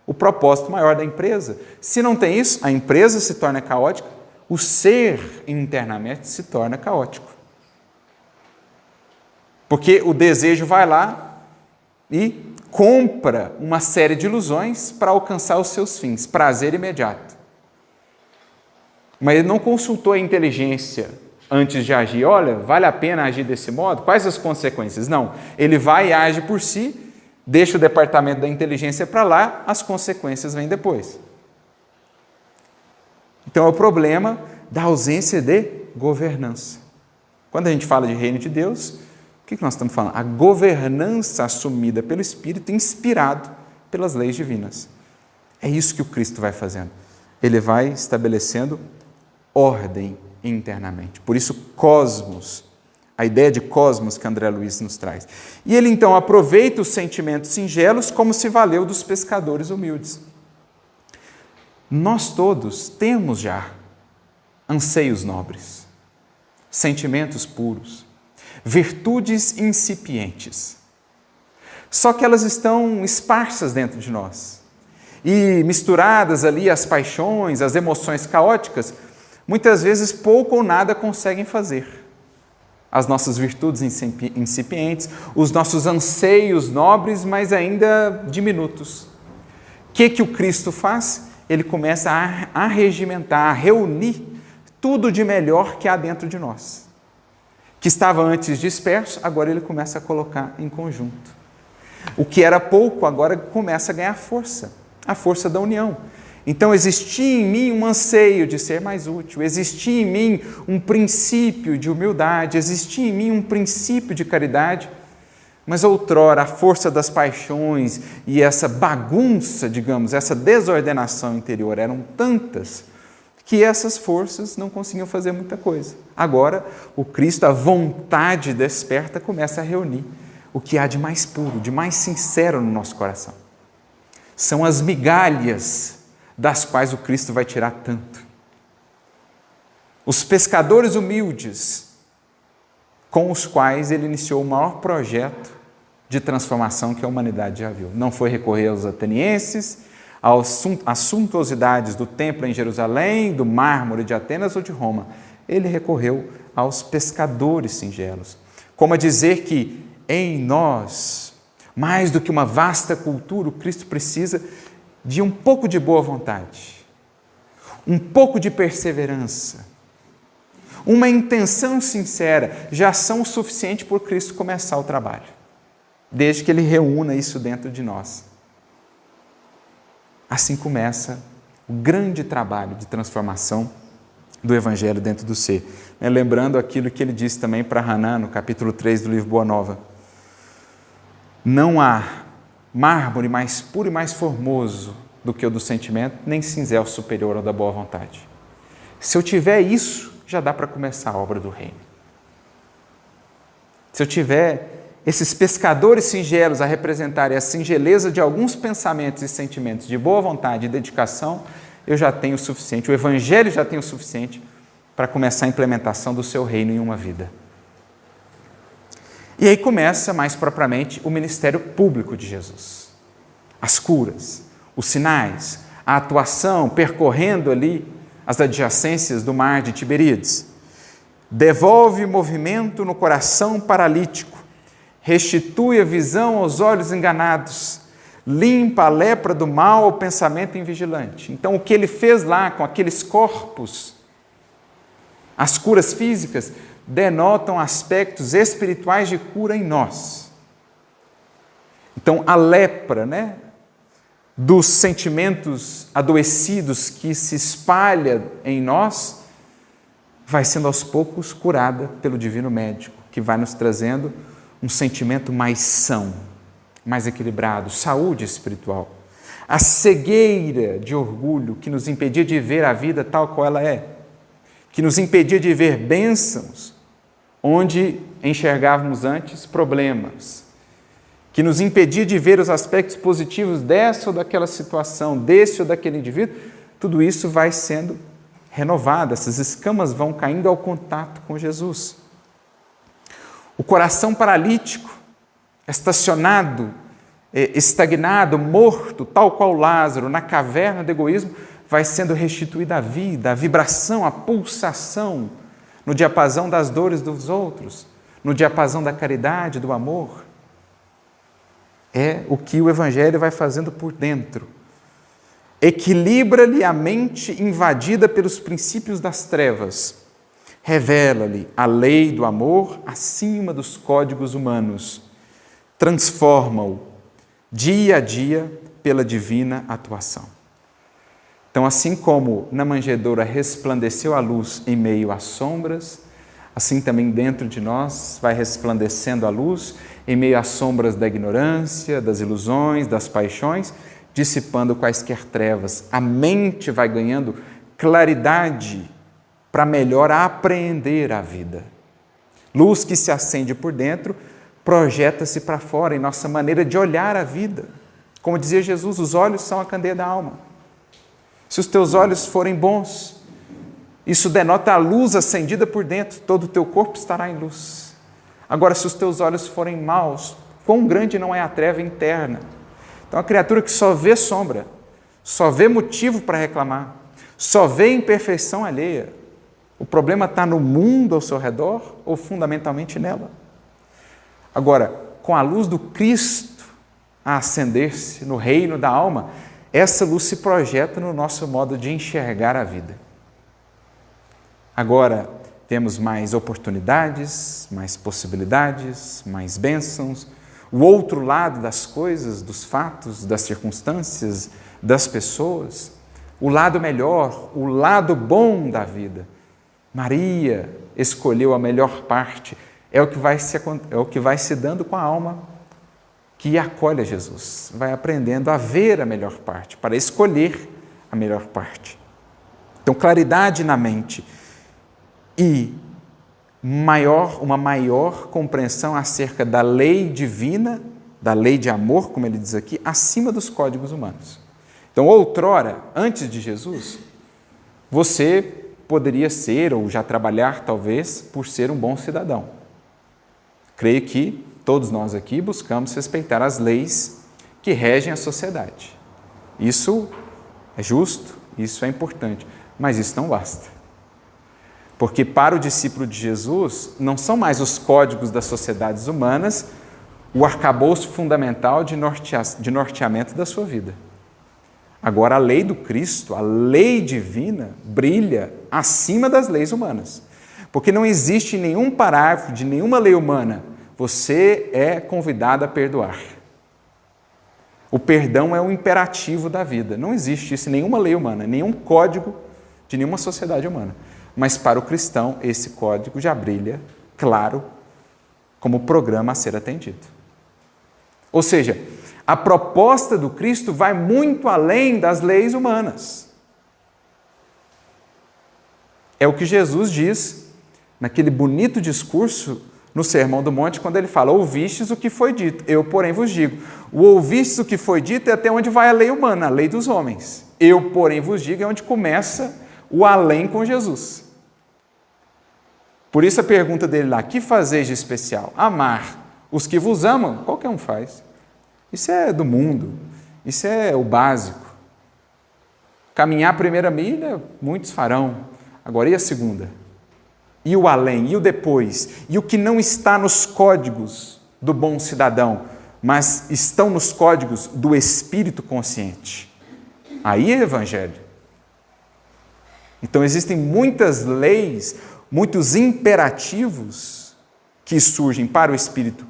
o propósito maior da empresa. Se não tem isso, a empresa se torna caótica, o ser internamente se torna caótico. Porque o desejo vai lá e compra uma série de ilusões para alcançar os seus fins, prazer imediato. Mas ele não consultou a inteligência antes de agir. Olha, vale a pena agir desse modo? Quais as consequências? Não, ele vai e age por si, deixa o departamento da inteligência para lá, as consequências vêm depois. Então é o problema da ausência de governança. Quando a gente fala de reino de Deus, o que nós estamos falando? A governança assumida pelo Espírito, inspirado pelas leis divinas. É isso que o Cristo vai fazendo. Ele vai estabelecendo ordem internamente. Por isso, cosmos, a ideia de cosmos que André Luiz nos traz. E ele, então, aproveita os sentimentos singelos como se valeu dos pescadores humildes. Nós todos temos já anseios nobres, sentimentos puros, virtudes incipientes. Só que elas estão esparsas dentro de nós. E misturadas ali as paixões, as emoções caóticas, muitas vezes pouco ou nada conseguem fazer. As nossas virtudes incipientes, os nossos anseios nobres, mas ainda diminutos. O que o Cristo faz? Ele começa a regimentar, a reunir tudo de melhor que há dentro de nós. Que estava antes disperso, agora ele começa a colocar em conjunto. O que era pouco, agora começa a ganhar força, a força da união. Então, existia em mim um anseio de ser mais útil, existia em mim um princípio de humildade, existia em mim um princípio de caridade, mas outrora a força das paixões e essa bagunça, digamos, essa desordenação interior eram tantas que essas forças não conseguiam fazer muita coisa. Agora, o Cristo, a vontade desperta, começa a reunir o que há de mais puro, de mais sincero no nosso coração. São as migalhas das quais o Cristo vai tirar tanto. Os pescadores humildes com os quais ele iniciou o maior projeto de transformação que a humanidade já viu. Não foi recorrer aos atenienses, às suntuosidades do templo em Jerusalém, do mármore de Atenas ou de Roma. Ele recorreu aos pescadores singelos. Como a dizer que em nós, mais do que uma vasta cultura, o Cristo precisa de um pouco de boa vontade, um pouco de perseverança, uma intenção sincera, já são o suficiente por Cristo começar o trabalho, desde que Ele reúna isso dentro de nós. Assim começa o grande trabalho de transformação do Evangelho dentro do ser. Lembrando aquilo que ele disse também para Haná, no capítulo 3 do livro Boa Nova. Não há mármore mais puro e mais formoso do que o do sentimento, nem cinzel superior ao da boa vontade. Se eu tiver isso, já dá para começar a obra do reino. Se eu tiver esses pescadores singelos a representarem a singeleza de alguns pensamentos e sentimentos de boa vontade e dedicação, eu já tenho o suficiente, o Evangelho já tem o suficiente para começar a implementação do seu reino em uma vida. E aí começa, mais propriamente, o ministério público de Jesus. As curas, os sinais, a atuação percorrendo ali as adjacências do mar de Tiberíades. Devolve movimento no coração paralítico, restitui a visão aos olhos enganados, limpa a lepra do mal ao pensamento invigilante. Então, o que ele fez lá com aqueles corpos, as curas físicas, denotam aspectos espirituais de cura em nós. Então, a lepra, dos sentimentos adoecidos que se espalha em nós, vai sendo aos poucos curada pelo divino médico, que vai nos trazendo um sentimento mais são, mais equilibrado, saúde espiritual. A cegueira de orgulho que nos impedia de ver a vida tal qual ela é, que nos impedia de ver bênçãos onde enxergávamos antes problemas, que nos impedia de ver os aspectos positivos dessa ou daquela situação, desse ou daquele indivíduo, tudo isso vai sendo renovado, essas escamas vão caindo ao contato com Jesus. O coração paralítico, estacionado, estagnado, morto, tal qual Lázaro, na caverna do egoísmo, vai sendo restituída a vida, a vibração, a pulsação, no diapasão das dores dos outros, no diapasão da caridade, do amor. É o que o Evangelho vai fazendo por dentro. Equilibra-lhe a mente invadida pelos princípios das trevas. Revela-lhe a lei do amor acima dos códigos humanos. Transforma-o dia a dia pela divina atuação. Então, assim como na manjedoura resplandeceu a luz em meio às sombras, assim também dentro de nós vai resplandecendo a luz em meio às sombras da ignorância, das ilusões, das paixões, dissipando quaisquer trevas. A mente vai ganhando claridade para melhor apreender a vida. Luz que se acende por dentro, projeta-se para fora em nossa maneira de olhar a vida. Como dizia Jesus, os olhos são a candeia da alma. Se os teus olhos forem bons, isso denota a luz acendida por dentro, todo o teu corpo estará em luz. Agora, se os teus olhos forem maus, quão grande não é a treva interna? Então, a criatura que só vê sombra, só vê motivo para reclamar, só vê imperfeição alheia. O problema está no mundo ao seu redor ou fundamentalmente nela? Agora, com a luz do Cristo a acender-se no reino da alma, essa luz se projeta no nosso modo de enxergar a vida. Agora, temos mais oportunidades, mais possibilidades, mais bênçãos, o outro lado das coisas, dos fatos, das circunstâncias, das pessoas, o lado melhor, o lado bom da vida. Maria escolheu a melhor parte, é o que vai se dando com a alma que acolhe a Jesus, vai aprendendo a ver a melhor parte, para escolher a melhor parte. Então, claridade na mente e uma maior compreensão acerca da lei divina, da lei de amor, como ele diz aqui, acima dos códigos humanos. Então, outrora, antes de Jesus, você poderia ser, ou já trabalhar talvez, por ser um bom cidadão. Creio que todos nós aqui buscamos respeitar as leis que regem a sociedade. Isso é justo, isso é importante, mas isso não basta. Porque para o discípulo de Jesus, não são mais os códigos das sociedades humanas o arcabouço fundamental de norteamento da sua vida. Agora, a lei do Cristo, a lei divina, brilha acima das leis humanas. Porque não existe nenhum parágrafo de nenhuma lei humana, você é convidado a perdoar. O perdão é o imperativo da vida. Não existe isso em nenhuma lei humana, nenhum código de nenhuma sociedade humana. Mas para o cristão, esse código já brilha, claro, como programa a ser atendido. Ou seja, a proposta do Cristo vai muito além das leis humanas. É o que Jesus diz naquele bonito discurso no Sermão do Monte, quando ele fala: ouvistes o que foi dito, eu, porém, vos digo. O ouvistes o que foi dito é até onde vai a lei humana, a lei dos homens. Eu, porém, vos digo é onde começa o além com Jesus. Por isso a pergunta dele lá: que fazeis de especial? Amar os que vos amam? Qualquer um faz. Isso é do mundo, isso é o básico. Caminhar a primeira milha, muitos farão. Agora, e a segunda? E o além? E o depois? E o que não está nos códigos do bom cidadão, mas estão nos códigos do espírito consciente? Aí é evangelho. Então, existem muitas leis, muitos imperativos que surgem para o espírito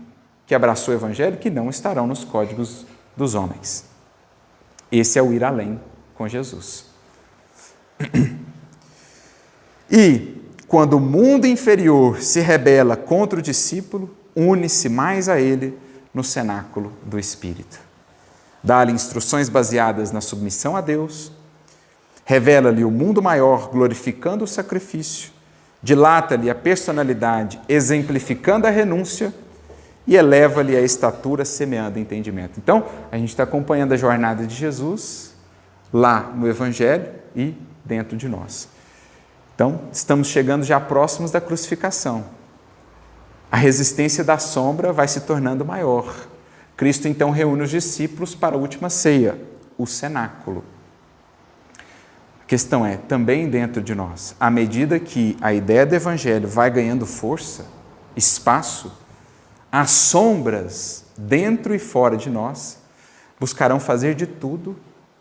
que abraçou o evangelho, que não estarão nos códigos dos homens. Esse é o ir além com Jesus. E, quando o mundo inferior se rebela contra o discípulo, une-se mais a ele no cenáculo do Espírito. Dá-lhe instruções baseadas na submissão a Deus, revela-lhe o mundo maior, glorificando o sacrifício, dilata-lhe a personalidade, exemplificando a renúncia, e eleva-lhe a estatura, semeando entendimento. Então, a gente está acompanhando a jornada de Jesus lá no Evangelho e dentro de nós. Então, estamos chegando já próximos da crucificação. A resistência da sombra vai se tornando maior. Cristo, então, reúne os discípulos para a última ceia, o cenáculo. A questão é, também dentro de nós, à medida que a ideia do Evangelho vai ganhando força, espaço, as sombras, dentro e fora de nós, buscarão fazer de tudo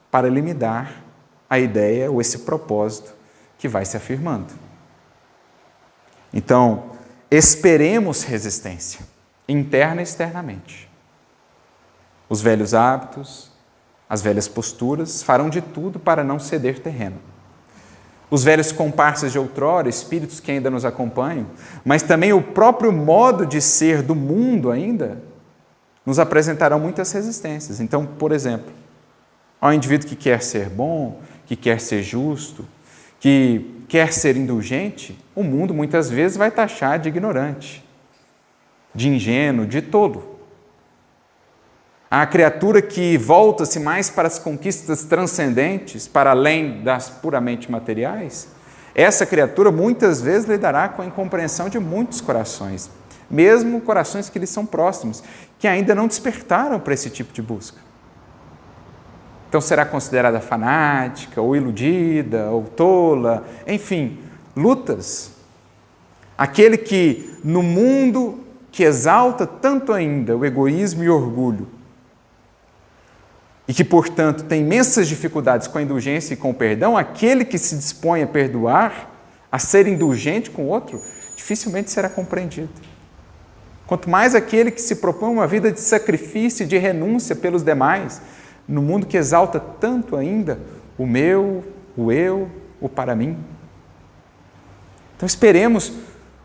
para limitar a ideia ou esse propósito que vai se afirmando. Então, esperemos resistência, interna e externamente. Os velhos hábitos, as velhas posturas farão de tudo para não ceder terreno. Os velhos comparsas de outrora, espíritos que ainda nos acompanham, mas também o próprio modo de ser do mundo ainda, nos apresentarão muitas resistências. Então, por exemplo, ao indivíduo que quer ser bom, que quer ser justo, que quer ser indulgente, o mundo muitas vezes vai taxar de ignorante, de ingênuo, de tolo. A criatura que volta-se mais para as conquistas transcendentes, para além das puramente materiais, essa criatura muitas vezes lidará com a incompreensão de muitos corações, mesmo corações que lhes são próximos, que ainda não despertaram para esse tipo de busca. Então será considerada fanática, ou iludida, ou tola, enfim, lutas. Aquele que no mundo que exalta tanto ainda o egoísmo e o orgulho, e que, portanto, tem imensas dificuldades com a indulgência e com o perdão, aquele que se dispõe a perdoar, a ser indulgente com o outro, dificilmente será compreendido. Quanto mais aquele que se propõe uma vida de sacrifício e de renúncia pelos demais, no mundo que exalta tanto ainda o meu, o eu, o para mim. Então esperemos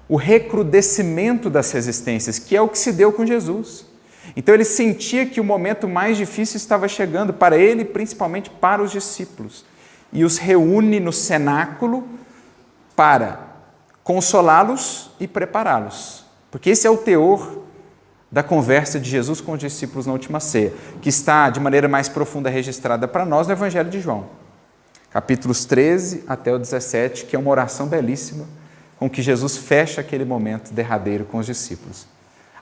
o recrudescimento das resistências, que é o que se deu com Jesus. Então ele sentia que o momento mais difícil estava chegando para ele e principalmente para os discípulos. E os reúne no cenáculo para consolá-los e prepará-los. Porque esse é o teor da conversa de Jesus com os discípulos na última ceia, que está de maneira mais profunda registrada para nós no Evangelho de João. Capítulos 13 até o 17, que é uma oração belíssima com que Jesus fecha aquele momento derradeiro com os discípulos.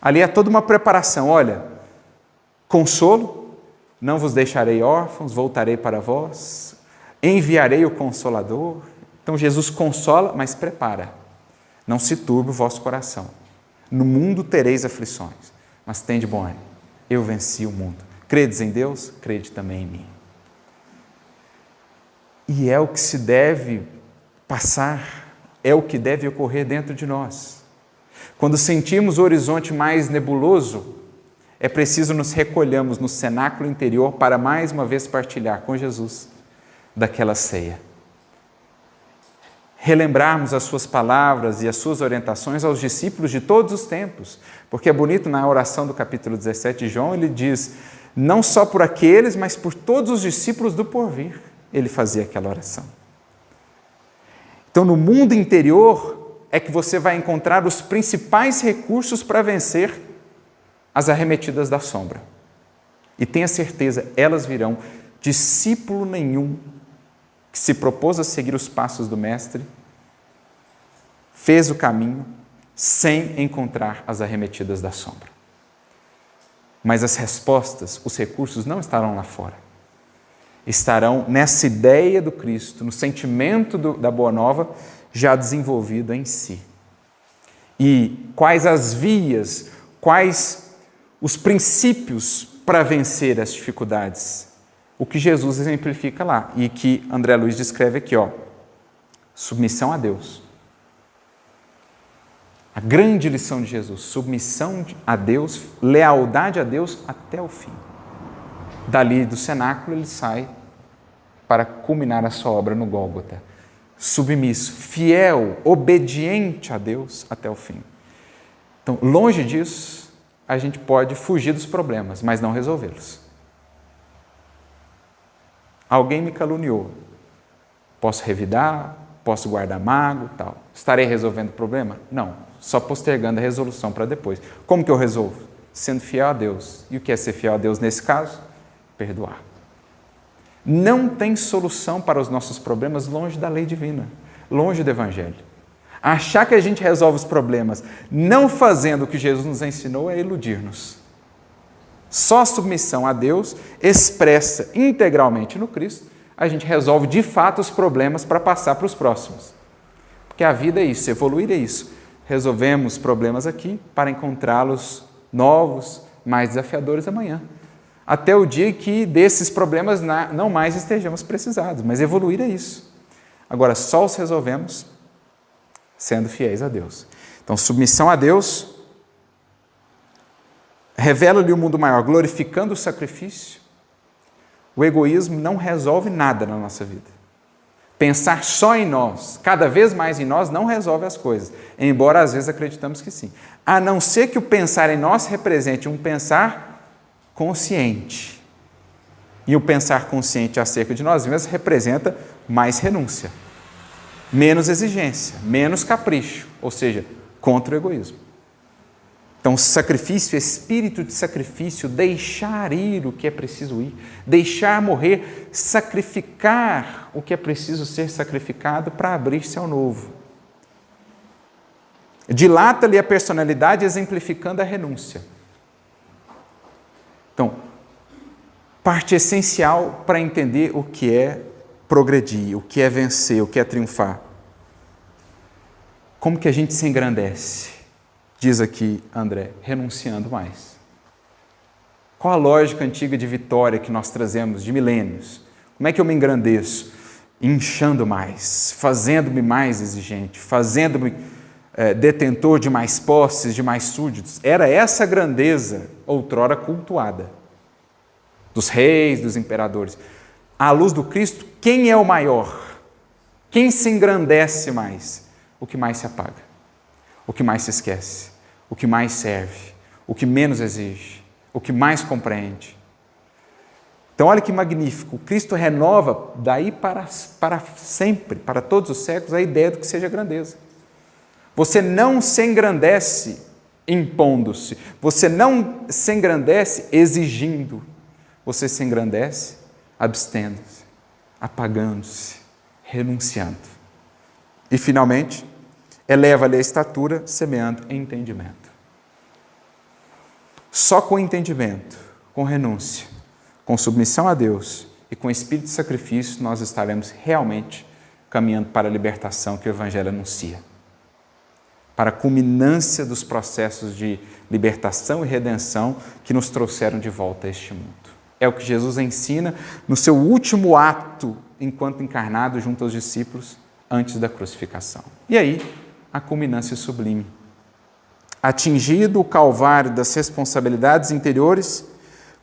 Ali é toda uma preparação. Olha, consolo, não vos deixarei órfãos, voltarei para vós, enviarei o Consolador. Então Jesus consola, mas prepara. Não se turbe o vosso coração. No mundo tereis aflições, mas tende bom ânimo. Eu venci o mundo. Credes em Deus? Crede também em mim. E é o que se deve passar, é o que deve ocorrer dentro de nós. Quando sentimos o horizonte mais nebuloso, é preciso nos recolhermos no cenáculo interior para mais uma vez partilhar com Jesus daquela ceia. Relembrarmos as suas palavras e as suas orientações aos discípulos de todos os tempos, porque é bonito na oração do capítulo 17 de João, ele diz, não só por aqueles, mas por todos os discípulos do porvir, ele fazia aquela oração. Então, no mundo interior é que você vai encontrar os principais recursos para vencer as arremetidas da sombra. E tenha certeza, elas virão. Discípulo nenhum que se propôs a seguir os passos do Mestre fez o caminho sem encontrar as arremetidas da sombra. Mas as respostas, os recursos não estarão lá fora. Estarão nessa ideia do Cristo, no sentimento da Boa Nova, já desenvolvido em si. E quais as vias, quais os princípios para vencer as dificuldades? O que Jesus exemplifica lá e que André Luiz descreve aqui, ó. Submissão a Deus. A grande lição de Jesus, submissão a Deus, lealdade a Deus até o fim. Dali do cenáculo ele sai para culminar a sua obra no Gólgota. Submisso, fiel, obediente a Deus até o fim. Então, longe disso, a gente pode fugir dos problemas, mas não resolvê-los. Alguém me caluniou. Posso revidar, posso guardar mágoa, tal. Estarei resolvendo o problema? Não, só postergando a resolução para depois. Como que eu resolvo? Sendo fiel a Deus. E o que é ser fiel a Deus nesse caso? Perdoar. Não tem solução para os nossos problemas longe da lei divina, longe do Evangelho. Achar que a gente resolve os problemas não fazendo o que Jesus nos ensinou é iludir-nos. Só a submissão a Deus, expressa integralmente no Cristo, a gente resolve de fato os problemas para passar para os próximos. Porque a vida é isso, evoluir é isso. Resolvemos problemas aqui para encontrá-los novos, mais desafiadores amanhã. Até o dia que desses problemas não mais estejamos precisados, mas evoluir é isso. Agora, só os resolvemos sendo fiéis a Deus. Então, submissão a Deus revela-lhe o mundo maior, glorificando o sacrifício. O egoísmo não resolve nada na nossa vida. Pensar só em nós, cada vez mais em nós, não resolve as coisas, embora às vezes acreditamos que sim. A não ser que o pensar em nós represente um pensar consciente. E o pensar consciente acerca de nós mesmos representa mais renúncia, menos exigência, menos capricho, ou seja, contra o egoísmo. Então, sacrifício, espírito de sacrifício, deixar ir o que é preciso ir, deixar morrer, sacrificar o que é preciso ser sacrificado para abrir-se ao novo. Dilata-lhe a personalidade, exemplificando a renúncia. Então, parte essencial para entender o que é progredir, o que é vencer, o que é triunfar. Como que a gente se engrandece? Diz aqui André, renunciando mais. Qual a lógica antiga de vitória que nós trazemos de milênios? Como é que eu me engrandeço? Inchando mais, fazendo-me mais exigente, fazendo-me detentor de mais posses, de mais súditos. Era essa grandeza outrora cultuada dos reis, dos imperadores. À luz do Cristo, quem é o maior? Quem se engrandece mais? O que mais se apaga, o que mais se esquece, o que mais serve, o que menos exige, o que mais compreende. Então, olha que magnífico. O Cristo renova daí para sempre, para todos os séculos, a ideia do que seja grandeza. Você não se engrandece impondo-se, você não se engrandece exigindo, você se engrandece abstendo-se, apagando-se, renunciando. E, finalmente, eleva-lhe a estatura, semeando em entendimento. Só com entendimento, com renúncia, com submissão a Deus e com espírito de sacrifício, nós estaremos realmente caminhando para a libertação que o Evangelho anuncia. Para a culminância dos processos de libertação e redenção que nos trouxeram de volta a este mundo. É o que Jesus ensina no seu último ato enquanto encarnado junto aos discípulos antes da crucificação. E aí, a culminância sublime. Atingido o calvário das responsabilidades interiores,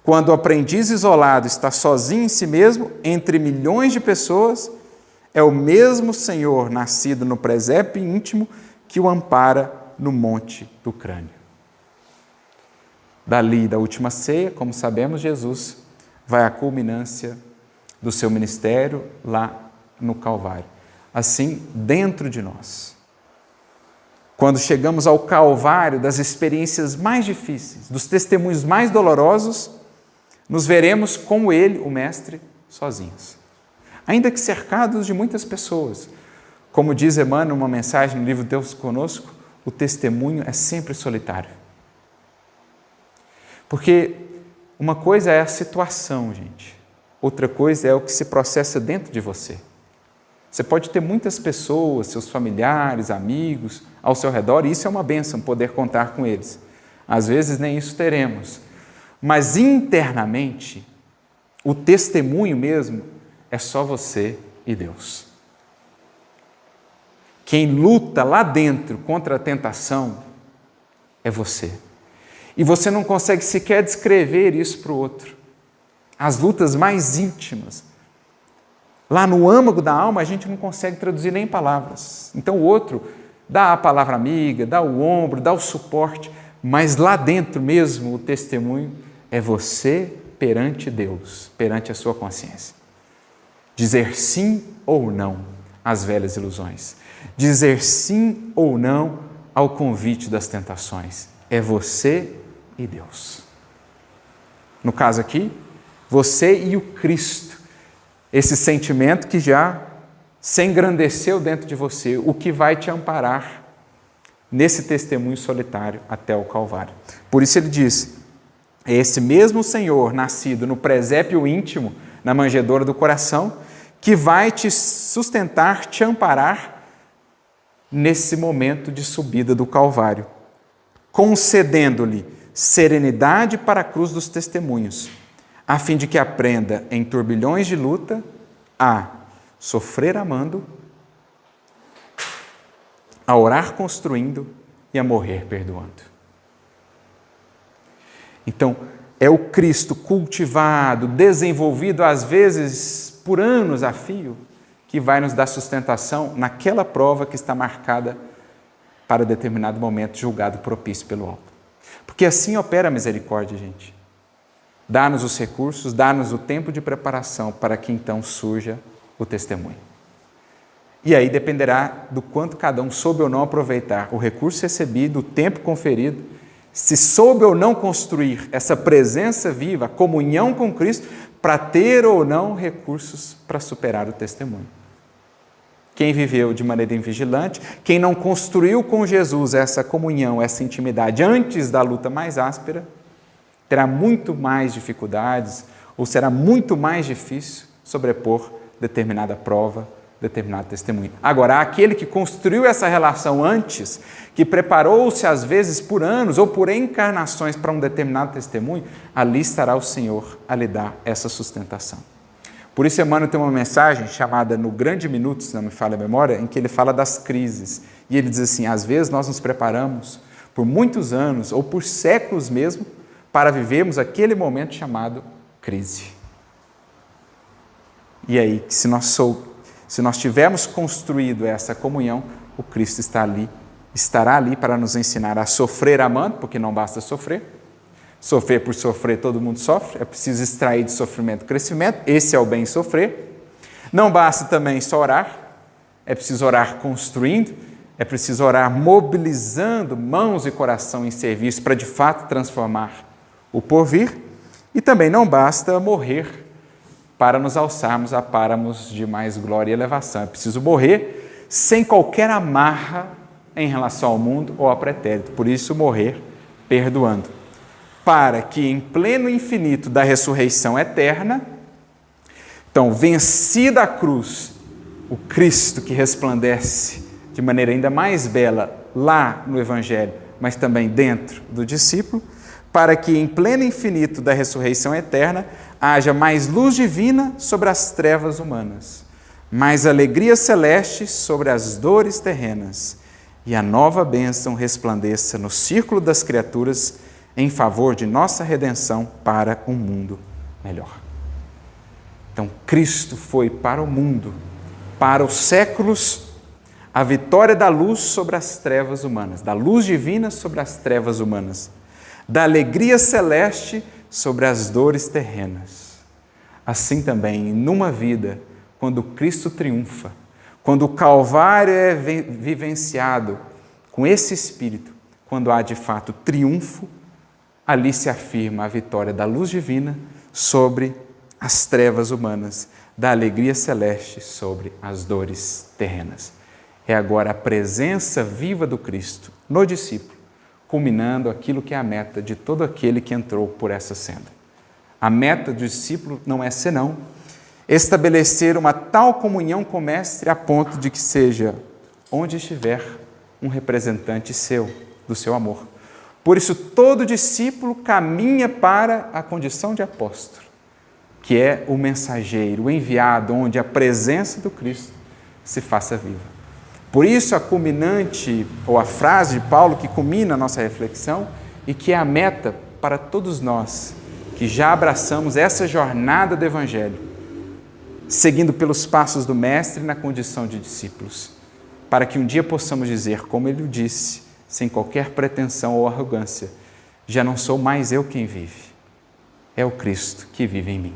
quando o aprendiz isolado está sozinho em si mesmo, entre milhões de pessoas, é o mesmo Senhor nascido no presépio íntimo que o ampara no monte do crânio. Dali, da última ceia, como sabemos, Jesus vai à culminância do seu ministério lá no Calvário. Assim, dentro de nós, quando chegamos ao Calvário das experiências mais difíceis, dos testemunhos mais dolorosos, nos veremos como Ele, o Mestre, sozinhos. Ainda que cercados de muitas pessoas. Como diz Emmanuel numa mensagem no livro Deus Conosco, o testemunho é sempre solitário. Porque uma coisa é a situação, gente. Outra coisa é o que se processa dentro de você. Você pode ter muitas pessoas, seus familiares, amigos, ao seu redor, e isso é uma bênção, poder contar com eles. Às vezes nem isso teremos. Mas internamente, o testemunho mesmo é só você e Deus. Quem luta lá dentro contra a tentação é você. E você não consegue sequer descrever isso para o outro. As lutas mais íntimas, lá no âmago da alma, a gente não consegue traduzir nem em palavras. Então o outro dá a palavra amiga, dá o ombro, dá o suporte, mas lá dentro mesmo o testemunho é você perante Deus, perante a sua consciência. Dizer sim ou não às velhas ilusões. Dizer sim ou não ao convite das tentações. É você e Deus. No caso aqui, você e o Cristo. Esse sentimento que já se engrandeceu dentro de você, o que vai te amparar nesse testemunho solitário até o Calvário. Por isso ele diz, é esse mesmo Senhor, nascido no presépio íntimo, na manjedoura do coração, que vai te sustentar, te amparar nesse momento de subida do Calvário, concedendo-lhe serenidade para a cruz dos testemunhos, a fim de que aprenda em turbilhões de luta a sofrer amando, a orar construindo e a morrer perdoando. Então, é o Cristo cultivado, desenvolvido às vezes por anos a fio, que vai nos dar sustentação naquela prova que está marcada para determinado momento, julgado propício pelo alto. Porque assim opera a misericórdia, gente. Dá-nos os recursos, dá-nos o tempo de preparação para que então surja o testemunho. E aí dependerá do quanto cada um soube ou não aproveitar o recurso recebido, o tempo conferido, se soube ou não construir essa presença viva, a comunhão com Cristo, para ter ou não recursos para superar o testemunho. Quem viveu de maneira invigilante, quem não construiu com Jesus essa comunhão, essa intimidade antes da luta mais áspera, terá muito mais dificuldades ou será muito mais difícil sobrepor determinada prova, determinado testemunho. Agora, aquele que construiu essa relação antes, que preparou-se às vezes por anos ou por encarnações para um determinado testemunho, ali estará o Senhor a lhe dar essa sustentação. Por isso, Emmanuel tem uma mensagem chamada No Grande Minuto, se não me falha a memória, em que ele fala das crises. E ele diz assim, às vezes nós nos preparamos por muitos anos ou por séculos mesmo para vivermos aquele momento chamado crise. E aí, se nós tivermos construído essa comunhão, o Cristo estará ali para nos ensinar a sofrer amando, porque não basta sofrer. Sofrer por sofrer, todo mundo sofre. É preciso extrair de sofrimento crescimento. Esse é o bem sofrer. Não basta também só orar. É preciso orar construindo. É preciso orar mobilizando mãos e coração em serviço para de fato transformar o porvir. E também não basta morrer para nos alçarmos a páramos de mais glória e elevação. É preciso morrer sem qualquer amarra em relação ao mundo ou ao pretérito. Por isso, morrer perdoando. para que em pleno infinito da ressurreição eterna, então, vencida a cruz, o Cristo que resplandece de maneira ainda mais bela lá no Evangelho, mas também dentro do discípulo, para que em pleno infinito da ressurreição eterna haja mais luz divina sobre as trevas humanas, mais alegria celeste sobre as dores terrenas, e a nova bênção resplandeça no círculo das criaturas em favor de nossa redenção para um mundo melhor. Então, Cristo foi para o mundo, para os séculos, a vitória da luz sobre as trevas humanas, da luz divina sobre as trevas humanas, da alegria celeste sobre as dores terrenas. Assim também, numa vida, quando Cristo triunfa, quando o Calvário é vivenciado com esse Espírito, quando há de fato triunfo, ali se afirma a vitória da luz divina sobre as trevas humanas, da alegria celeste sobre as dores terrenas. É agora a presença viva do Cristo no discípulo, culminando aquilo que é a meta de todo aquele que entrou por essa senda. A meta do discípulo não é senão estabelecer uma tal comunhão com o Mestre a ponto de que seja, onde estiver, um representante seu, do seu amor. Por isso, todo discípulo caminha para a condição de apóstolo, que é o mensageiro, o enviado, onde a presença do Cristo se faça viva. Por isso, a culminante, ou a frase de Paulo que culmina a nossa reflexão e que é a meta para todos nós que já abraçamos essa jornada do Evangelho, seguindo pelos passos do Mestre na condição de discípulos, para que um dia possamos dizer, como ele o disse, sem qualquer pretensão ou arrogância: já não sou mais eu quem vive, é o Cristo que vive em mim.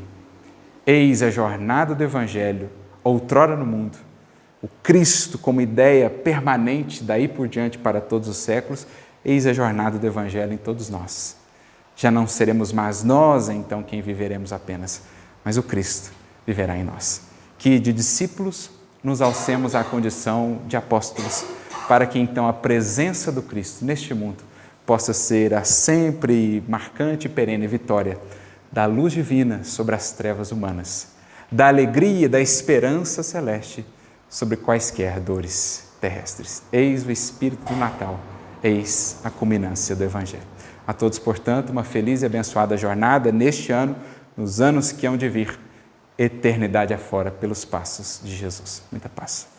Eis a jornada do Evangelho, outrora no mundo, o Cristo como ideia permanente daí por diante para todos os séculos. Eis a jornada do Evangelho em todos nós. Já não seremos mais nós, então, quem viveremos apenas, mas o Cristo viverá em nós. Que de discípulos nos alcemos à condição de apóstolos, para que então a presença do Cristo neste mundo possa ser a sempre marcante e perene vitória da luz divina sobre as trevas humanas, da alegria, da esperança celeste sobre quaisquer dores terrestres. Eis o Espírito do Natal, eis a culminância do Evangelho. A todos, portanto, uma feliz e abençoada jornada neste ano, nos anos que hão de vir, eternidade afora, pelos passos de Jesus. Muita paz.